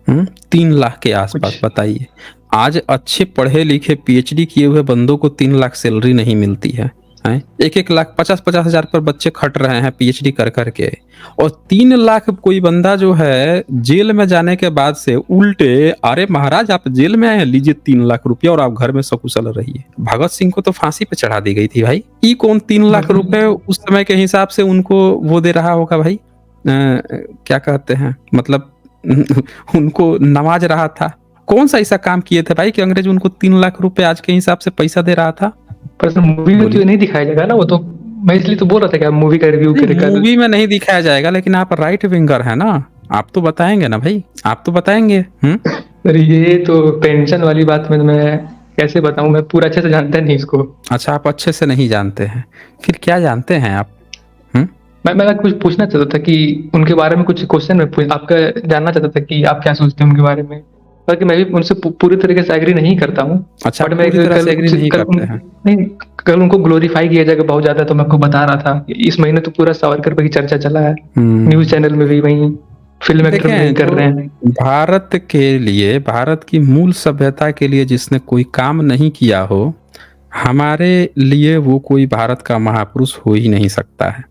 3 लाख के आसपास। कुछ बताइए, आज अच्छे पढ़े लिखे पीएचडी किए हुए बंदों को 3 लाख सैलरी नहीं मिलती है। 1-1 लाख 50-50 हजार पर बच्चे खट रहे हैं पीएचडी कर करके, और 3 लाख कोई बंदा जो है जेल में जाने के बाद से उल्टे, अरे महाराज आप जेल में आए हैं, लीजिए 3 लाख रुपया और आप घर में सकुशल रहिए। भगत सिंह को तो फांसी पे चढ़ा दी गई थी भाई। ये कौन 3 लाख रुपए उस समय के हिसाब से उनको वो दे रहा होगा भाई? क्या कहते हैं, मतलब उनको नवाज रहा था। कौन सा ऐसा काम किए थे भाई कि अंग्रेज उनको 3 लाख रुपए आज के हिसाब से पैसा दे रहा था? पर सर मूवी में तो ये नहीं दिखाया जाएगा ना, वो तो मैं इसलिए तो बोल रहा था कि आप मूवी का रिव्यू करेगा। मूवी में नहीं दिखाया जाएगा, लेकिन आप राइट विंगर है ना, आप तो बताएंगे ना भाई, आप तो बताएंगे। सर ये तो पेंशन वाली बात में मैं कैसे बताऊं, मैं पूरा अच्छे से जानता नहीं इसको। अच्छा, आप अच्छे से नहीं जानते हैं, फिर क्या जानते हैं आप? मैं कुछ पूछना चाहता था कि उनके बारे में कुछ क्वेश्चन में आपका जानना चाहता था कि आप क्या सोचते हैं उनके बारे में, बल्कि मैं भी उनसे पूरी तरीके से एग्री नहीं करता हूँ। अच्छा, बट मैं पूरी तरह से एग्री नहीं करते हैं? नहीं, कल उनको ग्लोरीफाई किया जाएगा बहुत ज्यादा, तो मैं आपको बता रहा था इस महीने तो पूरा सावरकर पे ही चर्चा चला है, न्यूज चैनल में भी, वही फिल्म एक्टर में भी कर रहे हैं। भारत के लिए, भारत की मूल सभ्यता के लिए जिसने कोई काम नहीं किया हो, हमारे लिए वो कोई भारत का महापुरुष हो ही नहीं सकता है।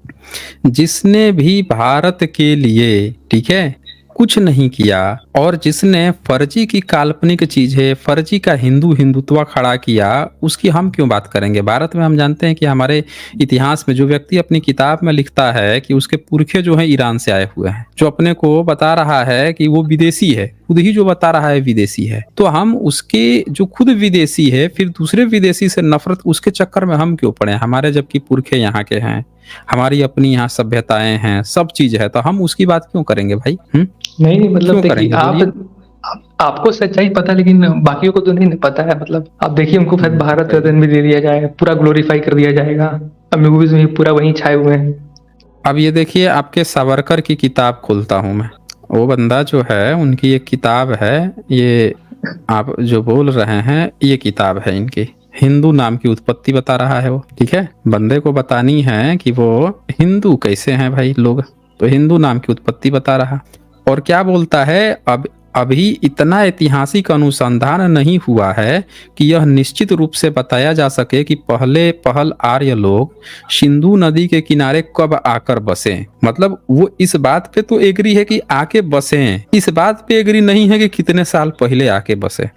जिसने भी भारत के लिए, ठीक है, कुछ नहीं किया, और जिसने फर्जी की काल्पनिक चीजें, फर्जी का हिंदुत्व खड़ा किया, उसकी हम क्यों बात करेंगे? भारत में हम जानते हैं कि हमारे इतिहास में जो व्यक्ति अपनी किताब में लिखता है कि उसके पुरखे जो हैं ईरान से आए हुए हैं, जो अपने को बता रहा है कि वो विदेशी है, खुद ही जो बता रहा है विदेशी है, तो हम उसके जो खुद विदेशी है फिर दूसरे विदेशी से नफरत, उसके चक्कर में हम क्यों पड़े? हमारे जबकि पुरखे यहाँ के हैं, हमारी अपनी यहाँ सभ्यताएं हैं, सब चीज है, तो हम उसकी बात क्यों करेंगे भाई? नहीं मतलब क्यों देखिए, करेंगे? आपको सच्चाई पता, लेकिन बाकियों को तो नहीं पता है। मतलब आप देखिए, हमको शायद भारत रत्न भी दे दिया जाए, पूरा ग्लोरीफाई कर दिया जाएगा, अब मूवीज में पूरा वही छाए हुए हैं। अब ये देखिए, आपके सावरकर की किताब खोलता हूं मैं, वो बंदा जो है उनकी एक किताब है, ये आप जो बोल रहे हैं ये किताब है इनकी, हिंदू नाम की उत्पत्ति बता रहा है वो, ठीक है। बंदे को बतानी है कि वो हिंदू कैसे हैं भाई लोग, तो हिंदू नाम की उत्पत्ति बता रहा। और क्या बोलता है, अब अभी इतना ऐतिहासिक अनुसंधान नहीं हुआ है कि यह निश्चित रूप से बताया जा सके कि पहल आर्य लोग सिंधु नदी के किनारे कब आकर बसे। मतलब वो इस बात पे तो एग्री है कि आके बसे, इस बात पे एग्री नहीं है कि कितने साल पहले आके बसे,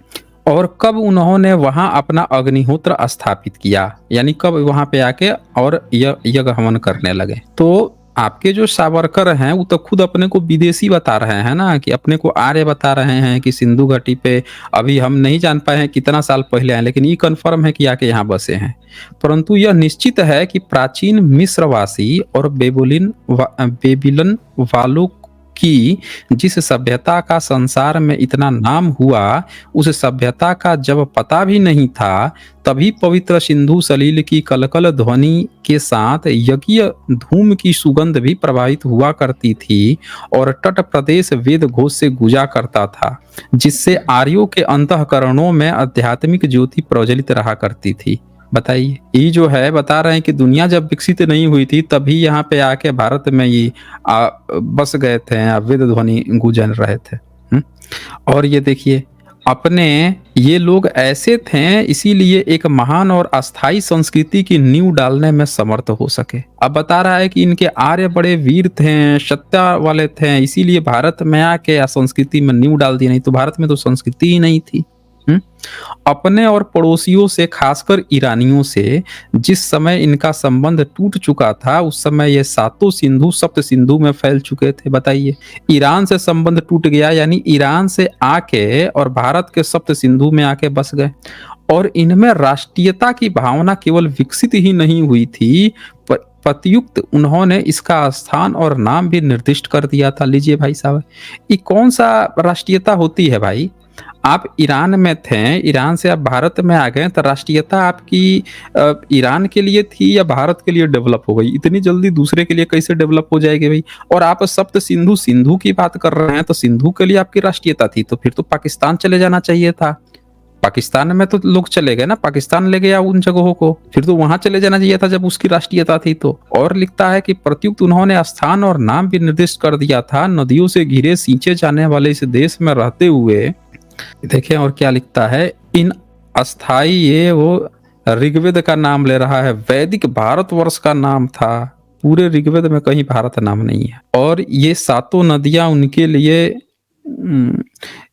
और कब उन्होंने वहां अपना अग्निहोत्र स्थापित किया, यानी कब वहां पे आके और यज्ञ हवन करने लगे। तो आपके जो सावरकर हैं वो तो खुद अपने को विदेशी बता रहे हैं ना, कि अपने को आर्य बता रहे हैं, कि सिंधु घाटी पे अभी हम नहीं जान पाए हैं कितना साल पहले आए, लेकिन ये कन्फर्म है कि आके यहाँ बसे हैं। परंतु यह निश्चित है कि प्राचीन मिस्रवासी और बेबीलन कि जिस सभ्यता का संसार में इतना नाम हुआ, उस सभ्यता का जब पता भी नहीं था, तभी पवित्र सिंधु सलील की कलकल ध्वनि के साथ यज्ञ धूम की सुगंध भी प्रवाहित हुआ करती थी और तट प्रदेश वेद घोष से गुजा करता था, जिससे आर्यों के अंतःकरणों में आध्यात्मिक ज्योति प्रज्वलित रहा करती थी। बताइए, ये जो है बता रहे हैं कि दुनिया जब विकसित नहीं हुई थी तभी यहाँ पे आके भारत में ये बस गए थे, वेद ध्वनि गूंज रहे थे। और ये देखिए, अपने ये लोग ऐसे थे इसीलिए एक महान और अस्थाई संस्कृति की नींव डालने में समर्थ हो सके। अब बता रहा है कि इनके आर्य बड़े वीर थे, सत्ता वाले थे, इसीलिए भारत में आके संस्कृति में नींव डाल दी, नहीं तो भारत में तो संस्कृति ही नहीं थी। अपने और पड़ोसियों से, खासकर ईरानियों से जिस समय इनका संबंध टूट चुका था, उस समय ये सातों सिंधु सप्त सिंधु में फैल चुके थे। बताइए, ईरान से संबंध टूट गया, यानी ईरान से आके और भारत के सप्त सिंधु में आके बस गए। और इनमें राष्ट्रीयता की भावना केवल विकसित ही नहीं हुई थी, प्रत्युक्त उन्होंने इसका स्थान और नाम भी निर्दिष्ट कर दिया था। लीजिए भाई साहब, ये कौन सा राष्ट्रीयता होती है भाई? आप ईरान में थे, ईरान से आप भारत में आ गए, तो राष्ट्रीयता आपकी ईरान के लिए थी या भारत के लिए डेवलप हो गई? इतनी जल्दी दूसरे के लिए कैसे डेवलप हो जाएगी भाई? और आप सप्त सिंधु सिंधु की बात कर रहे हैं, तो सिंधु के लिए आपकी राष्ट्रीयता थी, तो फिर तो पाकिस्तान चले जाना चाहिए था। पाकिस्तान में तो लोग चले गए ना, पाकिस्तान ले गया उन जगहों को, फिर तो वहां चले जाना चाहिए था जब उसकी राष्ट्रीयता थी तो। और लिखता है कि प्रत्युक्त उन्होंने स्थान और नाम भी निर्दिष्ट कर दिया था। नदियों से घिरे सींचे जाने वाले इस देश में रहते हुए, देखें और क्या लिखता है, इन अस्थाई, ये वो ऋग्वेद का नाम ले रहा है, वैदिक भारतवर्ष का नाम था, पूरे ऋग्वेद में कहीं भारत नाम नहीं है। और ये सातों नदियां उनके लिए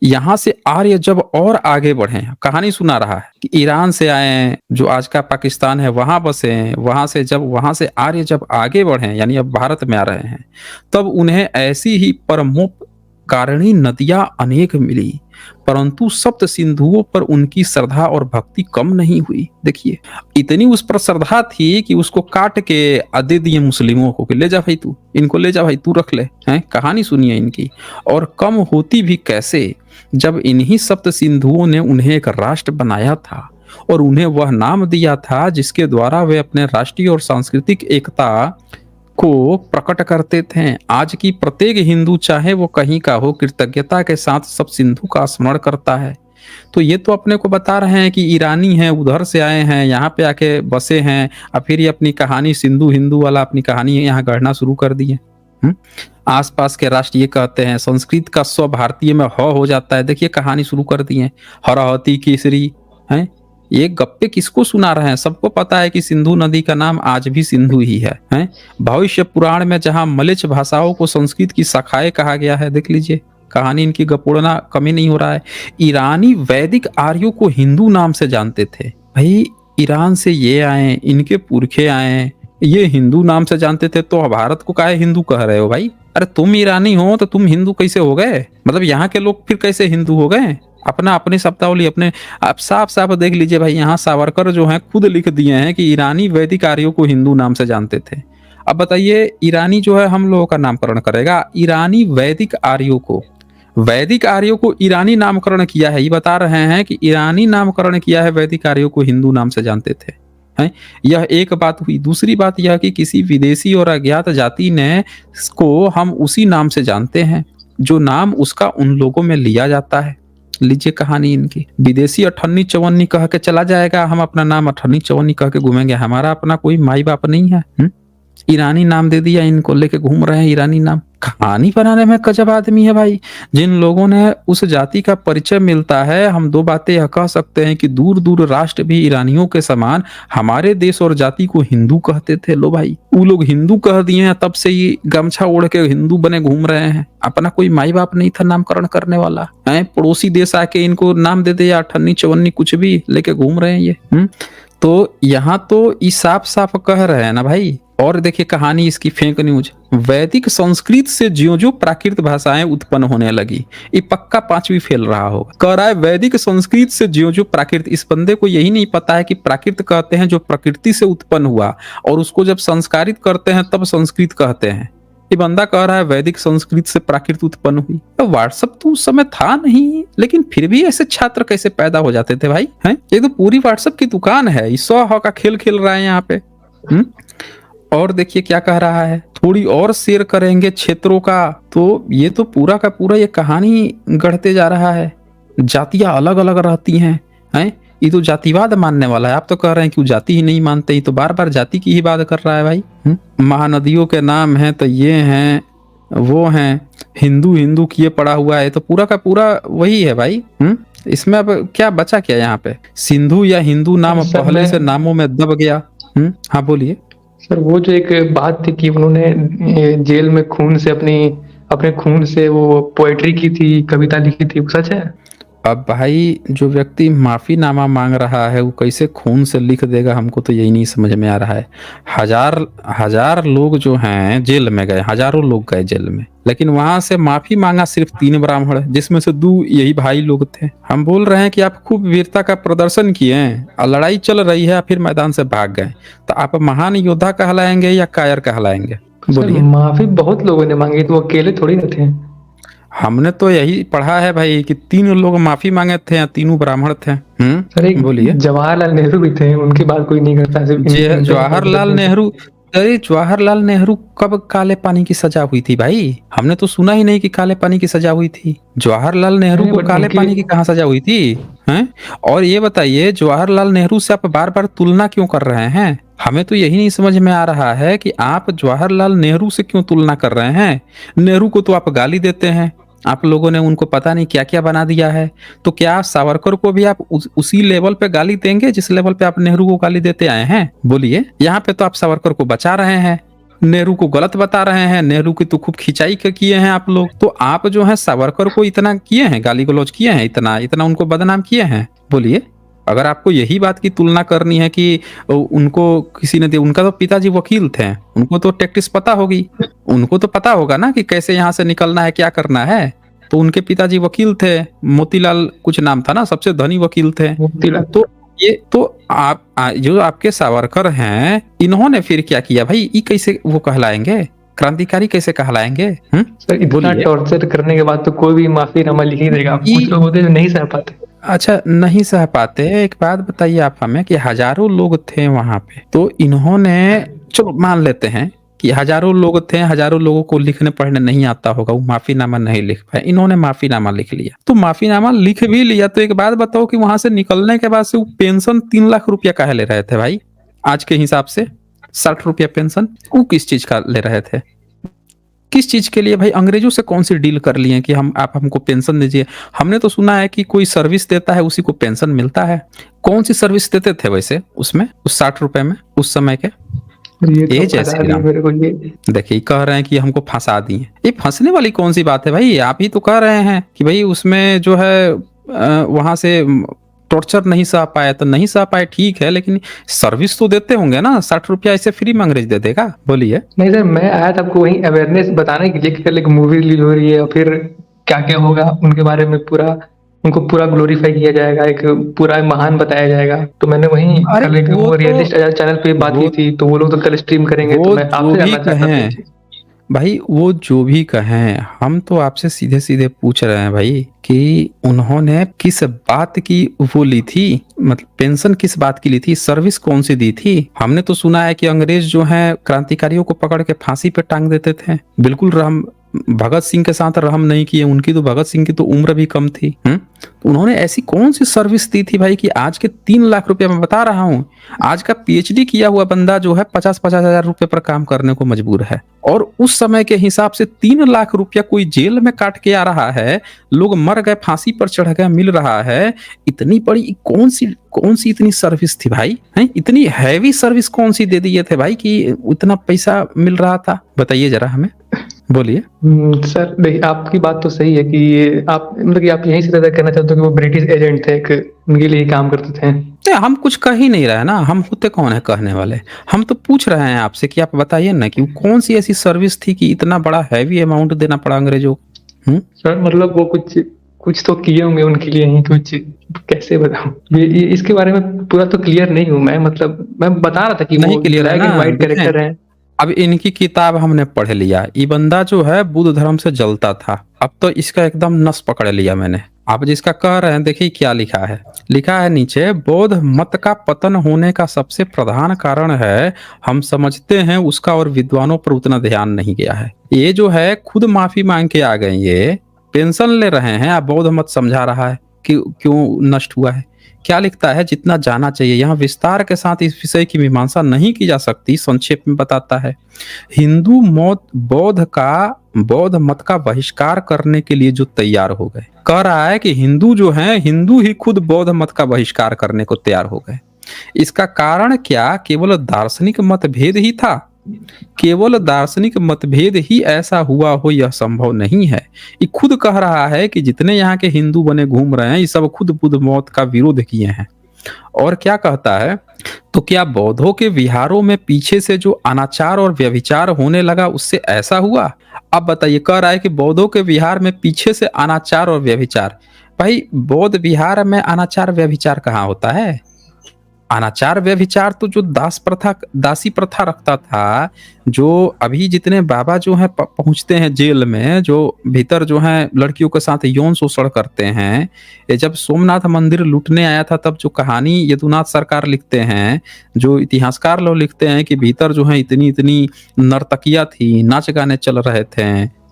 यहां से आर्य जब और आगे बढ़े, कहानी सुना रहा है कि ईरान से आए, जो आज का पाकिस्तान है वहां बसे, वहां से आर्य जब आगे बढ़े, यानी अब भारत में आ रहे हैं, तब उन्हें ऐसी ही परमोपकारिणी नदियां अनेक मिली, परंतु सप्त सिंधुओं पर उनकी श्रद्धा और भक्ति कम नहीं हुई। देखिए, इतनी उस पर श्रद्धा थी कि उसको काट के दे दिए मुस्लिमों को कि ले जा भाई, तू इनको ले जा भाई, तू रख ले। हैं, कहानी सुनिए इनकी। और कम होती भी कैसे, जब इन्हीं सप्त सिंधुओं ने उन्हें एक राष्ट्र बनाया था और उन्हें वह नाम दिया था जिसके द्वारा वे अपने राष्ट्रीय और सांस्कृतिक एकता को प्रकट करते थे। आज की प्रत्येक हिंदू, चाहे वो कहीं का हो, कृतज्ञता के साथ सब सिंधु का स्मरण करता है। तो ये तो अपने को बता रहे हैं कि ईरानी हैं, उधर से आए हैं, यहाँ पे आके बसे हैं, और फिर ये अपनी कहानी सिंधु हिंदू वाला अपनी कहानी यहाँ गढ़ना शुरू कर दिए। आसपास के राष्ट्र ये कहते हैं, संस्कृत का स्व भारतीय में ह हो जाता है। देखिए, कहानी शुरू कर दिए, हरहती केसरी है। ये गप्पे किसको सुना रहे हैं? सबको पता है कि सिंधु नदी का नाम आज भी सिंधु ही है। भविष्य पुराण में जहां मलेच्छ भाषाओं को संस्कृत की शाखाएं कहा गया है, देख लीजिए, कहानी इनकी गपोड़ना कमी नहीं हो रहा है। ईरानी वैदिक आर्यों को हिंदू नाम से जानते थे। भाई, ईरान से ये आए, इनके पुरखे आए, ये हिंदू नाम से जानते थे, तो भारत को काहे हिंदू कह रहे हो भाई? अरे तुम ईरानी हो तो तुम हिंदू कैसे हो गए? मतलब यहाँ के लोग फिर कैसे हिंदू हो गए? अपनी शब्दावली अपने आप साफ देख लीजिए भाई। यहाँ सावरकर जो है खुद लिख दिए हैं कि ईरानी वैदिक आर्यों को हिंदू नाम से जानते थे। अब बताइए, ईरानी जो है हम लोगों का नामकरण करेगा, ईरानी वैदिक आर्यों को ईरानी नामकरण किया है। ये बता रहे हैं कि ईरानी नामकरण किया है, वैदिक आर्यों को हिंदू नाम से जानते थे। यह एक बात हुई। दूसरी बात यह कि किसी विदेशी और अज्ञात जाति ने को हम उसी नाम से जानते हैं जो नाम उसका उन लोगों में लिया जाता है। लीजिए कहानी इनकी। विदेशी अठन्नी चवन्नी कह के चला जाएगा, हम अपना नाम अठन्नी चवन्नी कह के घूमेंगे, हमारा अपना कोई माई बाप नहीं है। ईरानी नाम दे दिया, इनको लेके घूम रहे हैं ईरानी नाम। कहानी बनाने में गजब आदमी है भाई। जिन लोगों ने उस जाति का परिचय मिलता है, हम दो बातें यह कह सकते हैं कि दूर दूर राष्ट्र भी ईरानियों के समान हमारे देश और जाति को हिंदू कहते थे। लो भाई, वो लोग हिंदू कह दिए हैं, तब से ही गमछा ओढ़ के हिंदू बने घूम रहे हैं। अपना कोई माई बाप नहीं था नामकरण करने वाला है। पड़ोसी देश आके इनको नाम दे दिया, अठन्नी चवन्नी कुछ भी लेके घूम रहे हैं ये। तो यहाँ तो ये साफ साफ कह रहे हैं ना भाई। और देखिए कहानी इसकी, फेक न्यूज। वैदिक संस्कृत से ज्यों-ज्यों प्राकृत भाषाएं उत्पन्न होने लगी, ये पक्का 5वीं फेल रहा होगा। कह रहा है वैदिक संस्कृत से ज्यों-ज्यों प्राकृत। इस बंदे को यही नहीं पता है कि प्राकृत कहते हैं जो प्रकृति से उत्पन्न हुआ, और उसको जब संस्कारित करते हैं तब संस्कृत कहते हैं। ये बंदा कह रहा है वैदिक संस्कृत से प्राकृत उत्पन्न हुई। तो व्हाट्सएप तो उस समय था नहीं, लेकिन फिर भी ऐसे छात्र कैसे पैदा हो जाते थे भाई? हैं, ये तो पूरी व्हाट्सएप की दुकान है, ये 100 का खेल खेल रहा है यहाँ पे। और देखिए क्या कह रहा है, थोड़ी और शेयर करेंगे क्षेत्रों का, तो ये तो पूरा का पूरा ये कहानी गढ़ते जा रहा है। जातियां अलग अलग रहती हैं, ये तो जातिवाद मानने वाला है। आप तो कह रहे हैं कि वो जाति ही नहीं मानते, ये तो बार बार जाति की ही बात कर रहा है भाई। महानदियों के नाम हैं तो ये हैं वो हैं, हिंदू हिंदू किए पड़ा हुआ है, तो पूरा का पूरा वही है भाई। इसमें अब क्या बचा क्या यहाँ पे? सिंधु या हिंदू नाम पहले से नामों में दब गया। हाँ बोलिए सर। वो जो एक बात थी कि उन्होंने जेल में अपने खून से वो पोएट्री की थी, कविता लिखी थी, वो सच है? अब भाई जो व्यक्ति माफीनामा मांग रहा है वो कैसे खून से लिख देगा, हमको तो यही नहीं समझ में आ रहा है। हजार लोग जो हैं जेल में गए, हजारों लोग गए जेल में, लेकिन वहां से माफी मांगा सिर्फ 3 ब्राह्मण, जिसमें से 2 यही भाई लोग थे। हम बोल रहे हैं कि आप खूब वीरता का प्रदर्शन किए हैं और लड़ाई चल रही है, फिर मैदान से भाग गए, तो आप महान योद्धा कहलाएंगे या कायर कहलाएंगे? बोलिए। माफी बहुत लोगों ने मांगी, तो अकेले थोड़ी ना थे। हमने तो यही पढ़ा है भाई कि 3 लोग माफी मांगे थे या 3 ब्राह्मण थे। सर एक बोलिए। जवाहरलाल नेहरू भी थे, उनकी बात कोई नहीं करता। जवाहरलाल नेहरू, अरे जवाहरलाल नेहरू कब काले पानी की सजा हुई थी भाई? हमने तो सुना ही नहीं कि काले पानी की सजा हुई थी। जवाहरलाल नेहरू को काले पानी की कहाँ सजा हुई थी? हैं? और ये बताइए जवाहरलाल नेहरू से आप बार बार तुलना क्यों कर रहे हैं? हमें तो यही नहीं समझ में आ रहा है कि आप जवाहरलाल नेहरू से क्यों तुलना कर रहे हैं। नेहरू को तो आप गाली देते हैं, आप लोगों ने उनको पता नहीं क्या क्या बना दिया है, तो क्या सावरकर को भी आप उसी लेवल पे गाली देंगे जिस लेवल पे आप नेहरू को गाली देते आए हैं? बोलिए। यहाँ पे तो आप सावरकर को बचा रहे हैं, नेहरू को गलत बता रहे हैं। नेहरू की तो खूब खिंचाई किए हैं आप लोग, तो आप जो है सावरकर को इतना किए हैं, गाली गलौज किए हैं, इतना उनको बदनाम किए हैं। बोलिए। अगर आपको यही बात की तुलना करनी है कि उनको किसी ने उनका तो पिताजी वकील थे, उनको तो टैक्टिस पता होगी, उनको तो पता होगा ना कि कैसे यहाँ से निकलना है, क्या करना है। तो उनके पिताजी वकील थे, मोतीलाल कुछ नाम था ना, सबसे धनी वकील थे। तो ये तो आप जो आपके सावरकर हैं, इन्होंने फिर क्या किया भाई? ये कैसे वो कहलाएंगे? क्रांतिकारी कैसे कहलाएंगे? सर इतना टॉर्चर करने के बाद तो कोई भी माफीनामा लिख ही देगा। कुछ लोग होते हैं जो नहीं सह पाते। अच्छा, नहीं सह पाते। एक बात बताइए आप हमें कि हजारों लोग थे वहां पे, तो इन्होंने, चलो मान लेते हैं कि हजारों लोग थे, हजारों लोगों को लिखने पढ़ने नहीं आता होगा, वो माफीनामा नहीं लिख पाए, इन्होंने माफीनामा लिख लिया। तो माफीनामा लिख भी लिया, तो एक बात बताओ कि वहां से निकलने के बाद से वो पेंशन 3 लाख रुपया काहे ले रहे थे भाई? आज के हिसाब से 60 रुपया पेंशन, वो किस चीज का ले रहे थे? किस चीज के लिए भाई? अंग्रेजों से कौन सी डील कर लिए कि आप हमको पेंशन दीजिए? हमने तो सुना है कि कोई सर्विस देता है उसी को पेंशन मिलता है। कौन सी सर्विस देते थे वैसे उसमें, उस 60 रुपए में उस समय के? ये जैसे देखिए कह रहे हैं कि हमको फंसा दिए। ये फंसने वाली कौन सी बात है भाई? आप ही तो कह रहे हैं कि भाई उसमें जो है वहां से टॉर्चर नहीं सह पाए, तो नहीं सह पाए ठीक है, लेकिन सर्विस तो देते होंगे ना। 60 रुपया ऐसे फ्री में अंग्रेज दे देगा? बोलिए। नहीं सर, मैं आया था आपको वही अवेयरनेस बताने के लिए कि कल एक मूवी रिलीज हो रही है और फिर क्या क्या होगा उनके बारे में उनको पूरा ग्लोरीफाई किया जाएगा, एक पूरा महान बताया जाएगा। तो मैंने वहीं कल एक वो रियलिस्ट चैनल पे बात की थी, तो वो लोग तो कल स्ट्रीम करेंगे। तो मैं आपसे जानना चाहता था भाई, वो जो भी कहें, हम तो आपसे सीधे सीधे पूछ रहे हैं भाई कि उन्होंने किस बात की वो ली थी, मतलब पेंशन किस बात की ली थी, सर्विस कौन सी दी थी? हमने तो सुना है कि अंग्रेज जो हैं क्रांतिकारियों को पकड़ के फांसी पे टांग देते थे। बिल्कुल भगत सिंह के साथ रहम नहीं किए। उनकी तो, भगत सिंह की तो उम्र भी कम थी। उन्होंने ऐसी कौन सी सर्विस दी थी भाई कि आज के 3 लाख रुपया, मैं बता रहा हूं, आज का पीएचडी किया हुआ बंदा जो है 50-50 हजार रुपए पर काम करने को मजबूर है, और उस समय के हिसाब से 3 लाख रुपया कोई जेल में काट के आ रहा है, लोग मर गए, फांसी पर चढ़ गए, मिल रहा है। इतनी बड़ी कौन सी इतनी सर्विस थी भाई? हैं? इतनी हैवी सर्विस कौन सी दे दिए थे भाई कि उतना पैसा मिल रहा था? बताइए जरा हमें, बोलिए। सर देखिए, आपकी बात तो सही है कि आप मतलब कि आप यही से ज्यादा कहना चाहते हो कि वो ब्रिटिश एजेंट थे, उनके लिए ही काम करते थे। हम कुछ कह ही नहीं रहे ना, हम होते कौन है कहने वाले? हम तो पूछ रहे हैं आपसे कि आप बताइए ना कि कौन सी ऐसी सर्विस थी कि इतना बड़ा हैवी अमाउंट देना पड़ा अंग्रेजों को? सर मतलब वो कुछ तो किए होंगे उनके लिए ही, कुछ कैसे बताऊं, इसके बारे में पूरा तो क्लियर नहीं हूं मैं। मतलब मैं बता रहा था कि नहीं वो क्लियर है ना, वाइट कैरेक्टर है। अब इनकी किताब हमने पढ़ लिया, ये बंदा जो है बुद्ध धर्म से जलता था, अब तो इसका एकदम नस पकड़ लिया मैंने। आप जिसका कह रहे हैं देखिए क्या लिखा है, लिखा है नीचे, बौद्ध मत का पतन होने का सबसे प्रधान कारण है हम समझते हैं उसका और विद्वानों पर उतना ध्यान नहीं गया है। ये जो है खुद माफी मांग के आ गए, ये पेंशन ले रहे हैं, आप बौद्ध मत समझा रहा है कि क्यों नष्ट हुआ है। क्या लिखता है, जितना जाना चाहिए, यहाँ विस्तार के साथ इस विषय की मीमांसा नहीं की जा सकती, संक्षेप में बताता है। हिंदू मौत बौद्ध मत का बहिष्कार करने के लिए जो तैयार हो गए, कह रहा है कि हिंदू जो हैं, हिंदू ही खुद बौद्ध मत का बहिष्कार करने को तैयार हो गए। इसका कारण क्या, केवल दार्शनिक मतभेद ही था? केवल दार्शनिक मतभेद ही ऐसा हुआ हो यह संभव नहीं है। ये खुद कह रहा है कि जितने यहाँ के हिंदू बने घूम रहे हैं, ये सब खुद बुद्ध मौत का विरोध किए हैं। और क्या कहता है, तो क्या बौद्धों के विहारों में पीछे से जो अनाचार और व्यभिचार होने लगा उससे ऐसा हुआ? अब बताइए, कह रहा है कि बौद्धों के विहार में पीछे से अनाचार और व्यभिचार। भाई बौद्ध विहार में अनाचार व्यभिचार कहाँ होता है? अनाचार व्यभिचार तो जो दासी प्रथा रखता था, जो अभी जितने बाबा जो हैं पहुंचते हैं जेल में, जो भीतर जो हैं लड़कियों के साथ यौन शोषण करते हैं, ये जब सोमनाथ मंदिर लूटने आया था तब जो कहानी यदुनाथ सरकार लिखते हैं, जो इतिहासकार लोग लिखते हैं कि भीतर जो है इतनी इतनी नर्तकियां थी, नाच गाने चल रहे थे,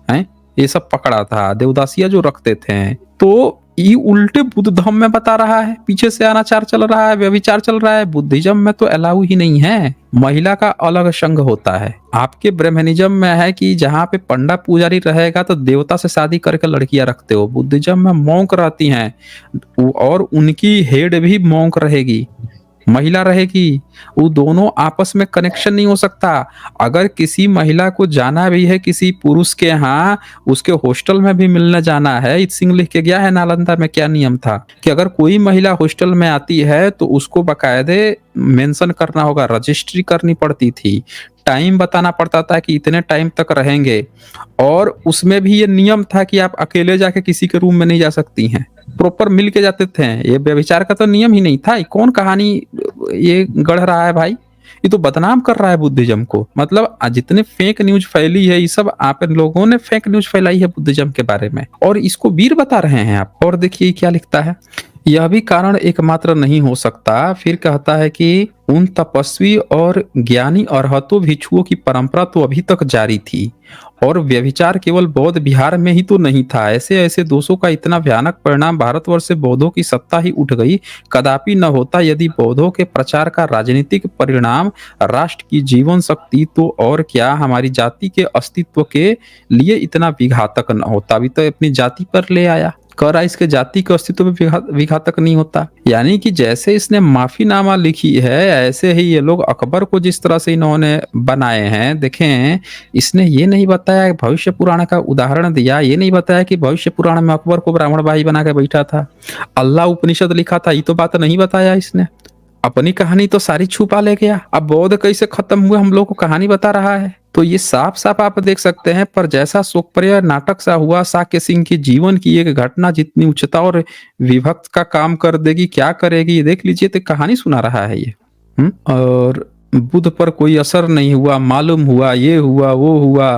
हैं ये सब पकड़ा था, देवदासिया जो रखते थे। तो ये उल्टे बुद्ध धर्म में बता रहा है पीछे से अनाचार चल रहा है, व्यभिचार चल रहा है। बुद्धिज्म में तो अलाउ ही नहीं है, महिला का अलग संघ होता है। आपके ब्राह्मणिज्म में है कि जहाँ पे पंडा पुजारी रहेगा तो देवता से शादी करके लड़कियां रखते हो। बुद्धिज्म में मॉन्क रहती हैं और उनकी हेड भी मॉन्क रहेगी, महिला रहेगी। वो दोनों आपस में कनेक्शन नहीं हो सकता। अगर किसी महिला को जाना भी है किसी पुरुष के यहाँ, उसके हॉस्टल में भी मिलने जाना है, सिंह लिख के गया है नालंदा में, क्या नियम था कि अगर कोई महिला हॉस्टल में आती है तो उसको बाकायदे मेंशन करना होगा, रजिस्ट्री करनी पड़ती थी, टाइम बताना पड़ता था कि इतने टाइम तक रहेंगे। और उसमें भी ये नियम था कि आप अकेले जाके किसी के रूम में नहीं जा सकती हैं, प्रॉपर मिल के जाते थे। ये व्यभिचार का तो नियम ही नहीं था। ये कौन कहानी ये गढ़ रहा है भाई? ये तो बदनाम कर रहा है बुद्धिज्म को। मतलब जितने फेक न्यूज फैली है, ये सब आप लोगों ने फेक न्यूज फैलाई है बुद्धिज्म के बारे में, और इसको वीर बता रहे हैं आप। और देखिए क्या लिखता है, यह भी कारण एकमात्र नहीं हो सकता। फिर कहता है कि उन तपस्वी और ज्ञानी अरहतों भिक्षुओं की परंपरा तो अभी तक जारी थी, और व्यभिचार केवल बौद्ध बिहार में ही तो नहीं था। ऐसे ऐसे दोषों का इतना भयानक परिणाम भारतवर्ष से बौद्धों की सत्ता ही उठ गई कदापि न होता यदि बौद्धों के प्रचार का राजनीतिक परिणाम राष्ट्र की जीवन शक्ति तो और क्या हमारी जाति के अस्तित्व के लिए इतना विघातक न होता। अभी तो अपनी जाति पर ले आया, कह रहा इसके जाति के अस्तित्व में विघातक नहीं होता। यानी कि जैसे इसने माफीनामा लिखी है, ऐसे ही ये लोग अकबर को जिस तरह से इन्होंने बनाए हैं। देखें, इसने ये नहीं बताया, भविष्य पुराण का उदाहरण दिया, ये नहीं बताया कि भविष्य पुराण में अकबर को ब्राह्मण भाई बना के बैठा था, अल्लाह उपनिषद लिखा था, ये तो बात नहीं बताया इसने। अपनी कहानी तो सारी छुपा ले गया। अब बौद्ध कैसे खत्म हुए हम लोग को कहानी बता रहा है। तो ये साफ साफ आप देख सकते हैं। पर जैसा शोकप्रिय नाटक सा हुआ, साक्य सिंह की जीवन की एक घटना जितनी उच्चता और विभक्त का काम कर देगी, क्या करेगी ये देख लीजिए। तो कहानी सुना रहा है ये। और बुद्ध पर कोई असर नहीं हुआ, मालूम हुआ, ये हुआ वो हुआ,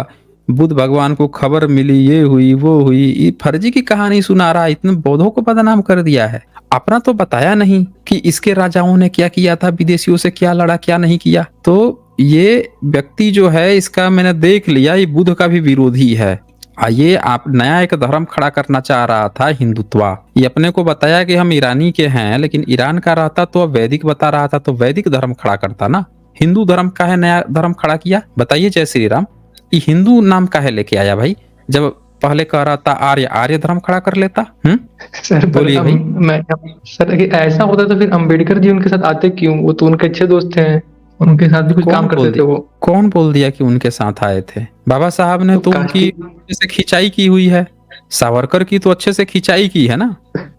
बुद्ध भगवान को खबर मिली, ये हुई वो हुई, ये फर्जी की कहानी सुना रहा है। इतने बौद्धों को बदनाम कर दिया है। अपना तो बताया नहीं कि इसके राजाओं ने क्या किया था, विदेशियों से क्या लड़ा क्या नहीं किया। तो ये व्यक्ति जो है, इसका मैंने देख लिया, ये बुद्ध का भी विरोधी है। ये आप नया एक धर्म खड़ा करना चाह रहा था, हिंदुत्वा। ये अपने को बताया कि हम ईरानी के हैं, लेकिन ईरान का रहता तो वैदिक बता रहा था, तो वैदिक धर्म खड़ा करता ना। हिंदू धर्म का है नया धर्म खड़ा किया? बताइए जय श्री राम। ये हिंदू नाम काहे लेके आया भाई, जब पहले कह रहा था आर्य धर्म खड़ा कर लेता। सर बोलिए भाई। मैं सर, अगर ऐसा होता तो फिर अंबेडकर जी उनके साथ आते क्यों? वो तो उनके अच्छे दोस्त थे, उनके साथ भी कुछ काम करते थे। वो कौन बोल दिया कि उनके साथ आए थे? बाबा साहब ने तो उनकी अच्छे से खिंचाई की हुई है। सावरकर की तो अच्छे से खिंचाई की है ना,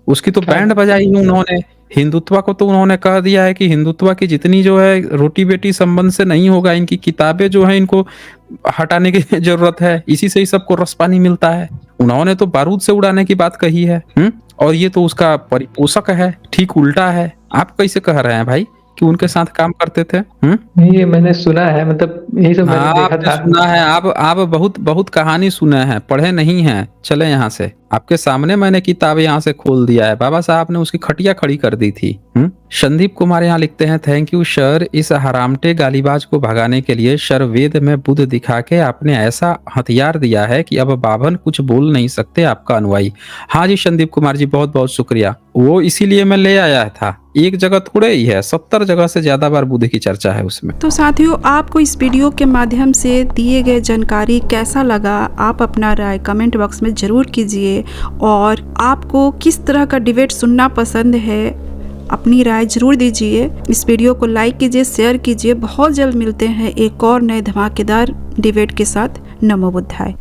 उसकी तो बैंड बजाई है उन्होंने। हिंदुत्व को तो उन्होंने कह दिया है कि हिंदुत्व की जितनी जो है रोटी बेटी संबंध से नहीं होगा, इनकी किताबें जो है इनको हटाने की जरूरत है, इसी से ही सबको रस पानी मिलता है। उन्होंने तो बारूद से उड़ाने की बात कही है। और ये तो उसका परिपोषक है, ठीक उल्टा है। आप कैसे कह रहे हैं भाई कि उनके साथ काम करते थे? नहीं, ये मैंने सुना है, मतलब यही सब मैंने देखा आपने था। सुना है, आप बहुत बहुत कहानी सुने हैं, पढ़े नहीं हैं। चले यहाँ से, आपके सामने मैंने किताब यहाँ से खोल दिया है, बाबा साहब ने उसकी खटिया खड़ी कर दी थी। संदीप कुमार यहाँ लिखते हैं, थैंक यू सर, इस हरामटे गालीबाज को भगाने के लिए सर वेद में बुद्ध दिखा के आपने ऐसा हथियार दिया है कि अब बाभन कुछ बोल नहीं सकते आपका अनुयायी। हाँ जी संदीप कुमार जी, बहुत बहुत शुक्रिया। वो इसीलिए मैं ले आया था, एक जगह थोड़े ही है, 70 जगह से ज्यादा बार बुद्ध की चर्चा है उसमें। तो साथियों, आपको इस वीडियो के माध्यम से दिए गए जानकारी कैसा लगा, आप अपना राय कमेंट बॉक्स में ज़रूर कीजिए। और आपको किस तरह का डिबेट सुनना पसंद है, अपनी राय जरूर दीजिए। इस वीडियो को लाइक कीजिए, शेयर कीजिए। बहुत जल्द मिलते हैं एक और नए धमाकेदार डिबेट के साथ। नमो बुद्धाय।